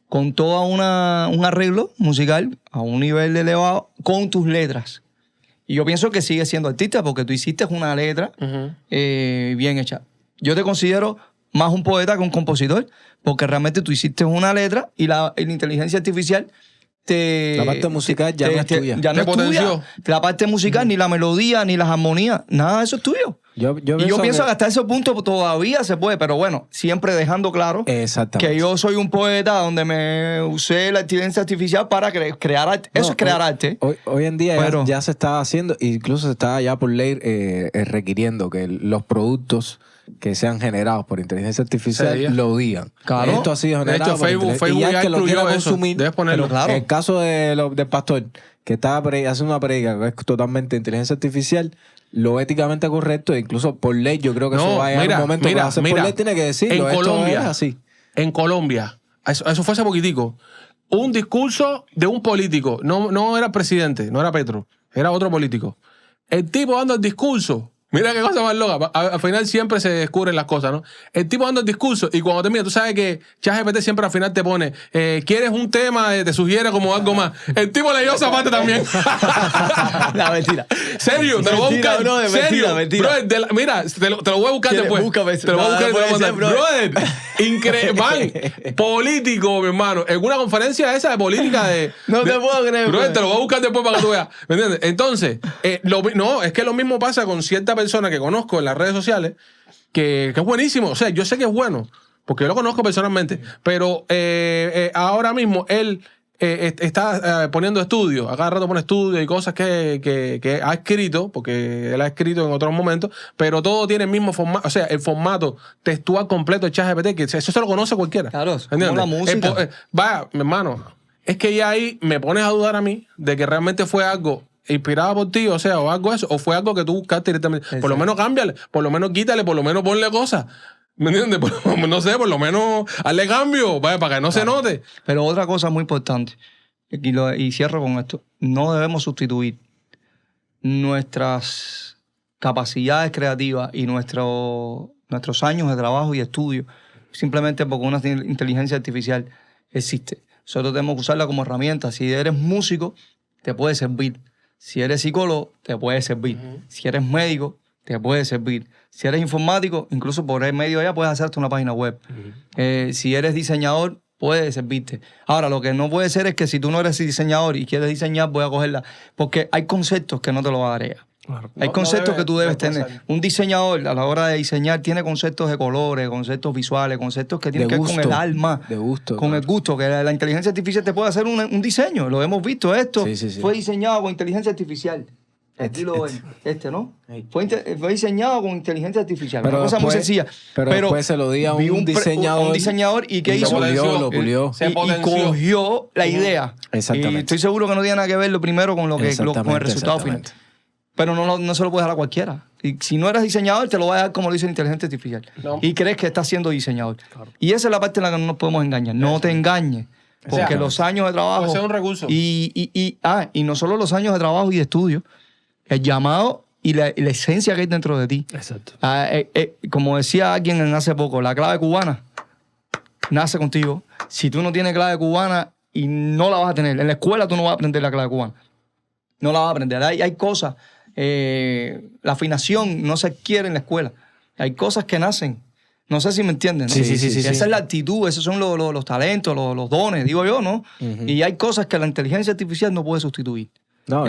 con todo un arreglo musical a un nivel elevado con tus letras. Y yo pienso que sigues siendo artista porque tú hiciste una letra bien hecha. Yo te considero más un poeta que un compositor porque realmente tú hiciste una letra y la inteligencia artificial la parte musical ya no es tuya. Ya no es tuya. La parte musical, ni la melodía, ni las armonías, nada de eso es tuyo. Yo pienso que hasta ese punto todavía se puede, pero bueno, siempre dejando claro que yo soy un poeta donde me usé la inteligencia artificial para crear arte. Eso es crear arte. Hoy en día ya se está haciendo, incluso se está ya por ley requiriendo que los productos que sean generados por inteligencia artificial lo digan. Claro. Esto ha sido generado. De hecho, Facebook ya que lo quiera consumir. Debes ponerlo. Claro. En el caso del pastor, que está haciendo una predica que es totalmente inteligencia artificial, lo éticamente correcto, e incluso por ley, yo creo que eso va a llegar un momento que va a ser por ley, tiene que decirlo. En Colombia, es así. En Colombia, eso fue hace poquitico, un discurso de un político, no era presidente, no era Petro, era otro político. El tipo dando el discurso. Mira qué cosa más loca. Al final siempre se descubren las cosas, ¿no? El tipo dando el discurso y cuando termina, tú sabes que ChatGPT siempre al final te pone, ¿quieres un tema? Te sugiere como algo más. El tipo leyó esa parte también. La mentira. Serio, te lo voy a buscar. Bro, serio. Mentira. Brother, mira, te lo voy a buscar después. Búscame eso. Te lo voy a buscar y te lo voy a mandar. Brother. Increíble. Man, político, mi hermano. En una conferencia esa de política de... No te puedo creer. Brother, te lo voy a buscar después para que tú veas. ¿Me entiendes? Entonces, no, es que lo mismo pasa con cierta persona que conozco en las redes sociales, que es buenísimo. O sea, yo sé que es bueno, porque yo lo conozco personalmente, pero ahora mismo él está poniendo estudios, a cada rato pone estudios y cosas que ha escrito, porque él ha escrito en otros momentos, pero todo tiene el mismo formato, o sea, el formato textual completo de ChatGPT, que eso se lo conoce cualquiera. Claro, ¿entiendes? como la música. Vaya, mi hermano, es que ya ahí me pones a dudar a mí de que realmente fue algo inspirada por ti, o sea, o algo eso, o fue algo que tú buscaste directamente. Exacto. Por lo menos cámbiale, por lo menos quítale, por lo menos ponle cosas. ¿Me entiendes? No sé, por lo menos hazle cambio, vaya, para que no se note. Pero otra cosa muy importante, y cierro con esto, no debemos sustituir nuestras capacidades creativas y nuestros años de trabajo y estudio simplemente porque una inteligencia artificial existe. Nosotros tenemos que usarla como herramienta. Si eres músico, te puede servir. Si eres psicólogo, te puede servir. Si eres médico, te puede servir. Si eres informático, incluso por el medio de ella puedes hacerte una página web. Si eres diseñador, puede servirte. Ahora, lo que no puede ser es que si tú no eres diseñador y quieres diseñar, voy a cogerla. Porque hay conceptos que no te lo va a dar ella. Claro. Hay conceptos que tú debes tener. Un diseñador, a la hora de diseñar, tiene conceptos de colores, conceptos visuales, conceptos que tienen que ver con el alma, de gusto, con el gusto. Que la inteligencia artificial te puede hacer un diseño. Lo hemos visto. Esto fue diseñado con inteligencia artificial. Aquí lo ven. ¿No? Fue diseñado con inteligencia artificial. Una cosa muy sencilla. Pero después se lo di a un diseñador. Un diseñador y ¿qué hizo? Lo pulió. Y cogió la idea. Exactamente. Y estoy seguro que no tiene nada que ver lo primero con, con el resultado final. Pero no se lo puedes dar a cualquiera. Y si no eres diseñador, te lo va a dar como lo dice la inteligencia artificial. No. Y crees que estás siendo diseñador. Claro. Y esa es la parte en la que no nos podemos engañar. No te engañes. Porque los años de trabajo... Puede ser un recurso. Y no solo los años de trabajo y de estudio, el llamado y la esencia que hay dentro de ti. Exacto. Como decía alguien hace poco, la clave cubana nace contigo. Si tú no tienes clave cubana y no la vas a tener, en la escuela tú no vas a aprender la clave cubana. No la vas a aprender. Hay cosas... la afinación no se adquiere en la escuela. Hay cosas que nacen. No sé si me entienden, ¿no? Sí. Esa es la actitud, esos son los talentos, los dones, digo yo, ¿no? Y hay cosas que la inteligencia artificial no puede sustituir.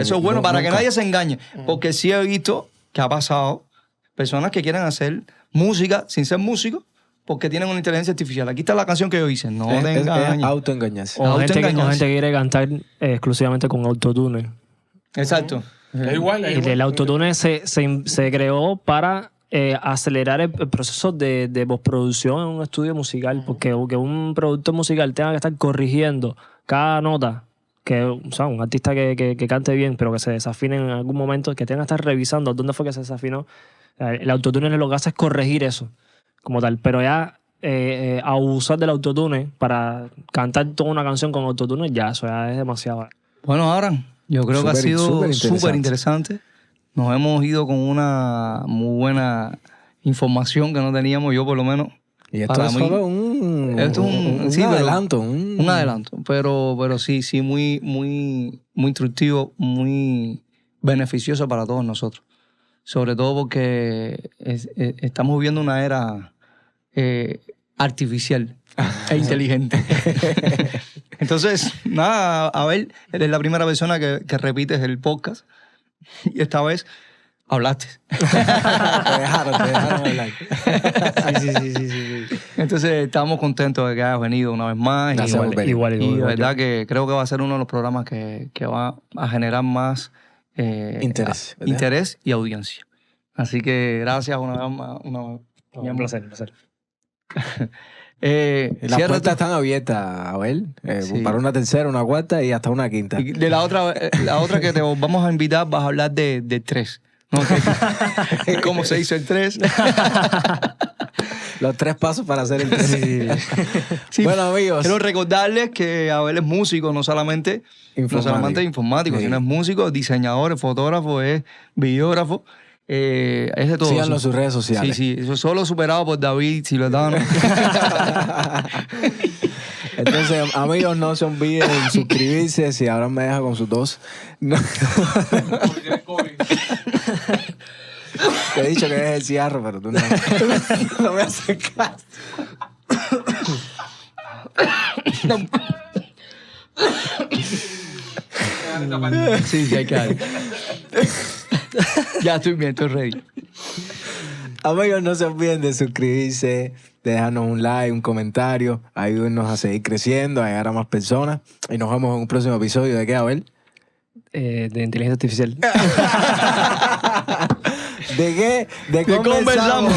Eso es bueno para que nadie se engañe. Porque sí he visto que ha pasado personas que quieren hacer música sin ser músicos porque tienen una inteligencia artificial. Aquí está la canción que yo hice. No te engañes. Es autoengañarse. O gente que quiere cantar exclusivamente con autotune. Exacto. Es igual. Y el autotune se creó para acelerar el proceso de postproducción en un estudio musical, porque que un productor musical tenga que estar corrigiendo cada nota, o sea, un artista que cante bien, pero que se desafine en algún momento, que tenga que estar revisando dónde fue que se desafinó. El autotune lo que hace es corregir eso, como tal. Pero ya abusar del autotune para cantar toda una canción con autotune, ya eso ya es demasiado. Bueno, Abraham, yo creo que ha sido súper interesante. Nos hemos ido con una muy buena información que no teníamos, yo por lo menos. Y esto es solo un adelanto. Un adelanto, pero sí, muy instructivo, muy beneficioso para todos nosotros. Sobre todo porque estamos viviendo una era artificial e inteligente. Entonces, nada, Abel, eres la primera persona que repites el podcast y esta vez hablaste. Te dejaron hablar. Sí. Entonces, estamos contentos de que hayas venido una vez más. Gracias, igual. Y de verdad que creo que va a ser uno de los programas que va a generar más interés y audiencia. Así que gracias una vez más. Un placer. Las puertas están abiertas, Abel, Sí. para una tercera, una cuarta y hasta una quinta. Y de la otra que te vamos a invitar, vas a hablar de 3. ¿No? ¿Cómo se hizo el 3? Los 3 pasos para hacer el 3. Sí, bueno, amigos. quiero recordarles que Abel es músico, no solamente informático, Sí. sino es músico, diseñador, es fotógrafo, es videógrafo. Es de todo. Síganlo en sus redes sociales. Sí, eso es solo superado por David Silvetano. Entonces, amigos, no se olviden de suscribirse. Si Abraham me deja con sus 2. No. Te he dicho que dejes el cigarro, pero tú no me haces caso. Sí, hay que dar. Ya estoy bien, estoy ready. Amigos, no se olviden de suscribirse, de dejarnos un like, un comentario, ayúdennos a seguir creciendo, a llegar a más personas. Y nos vemos en un próximo episodio de ¿qué, Abel? De inteligencia artificial. ¿De qué? De conversamos.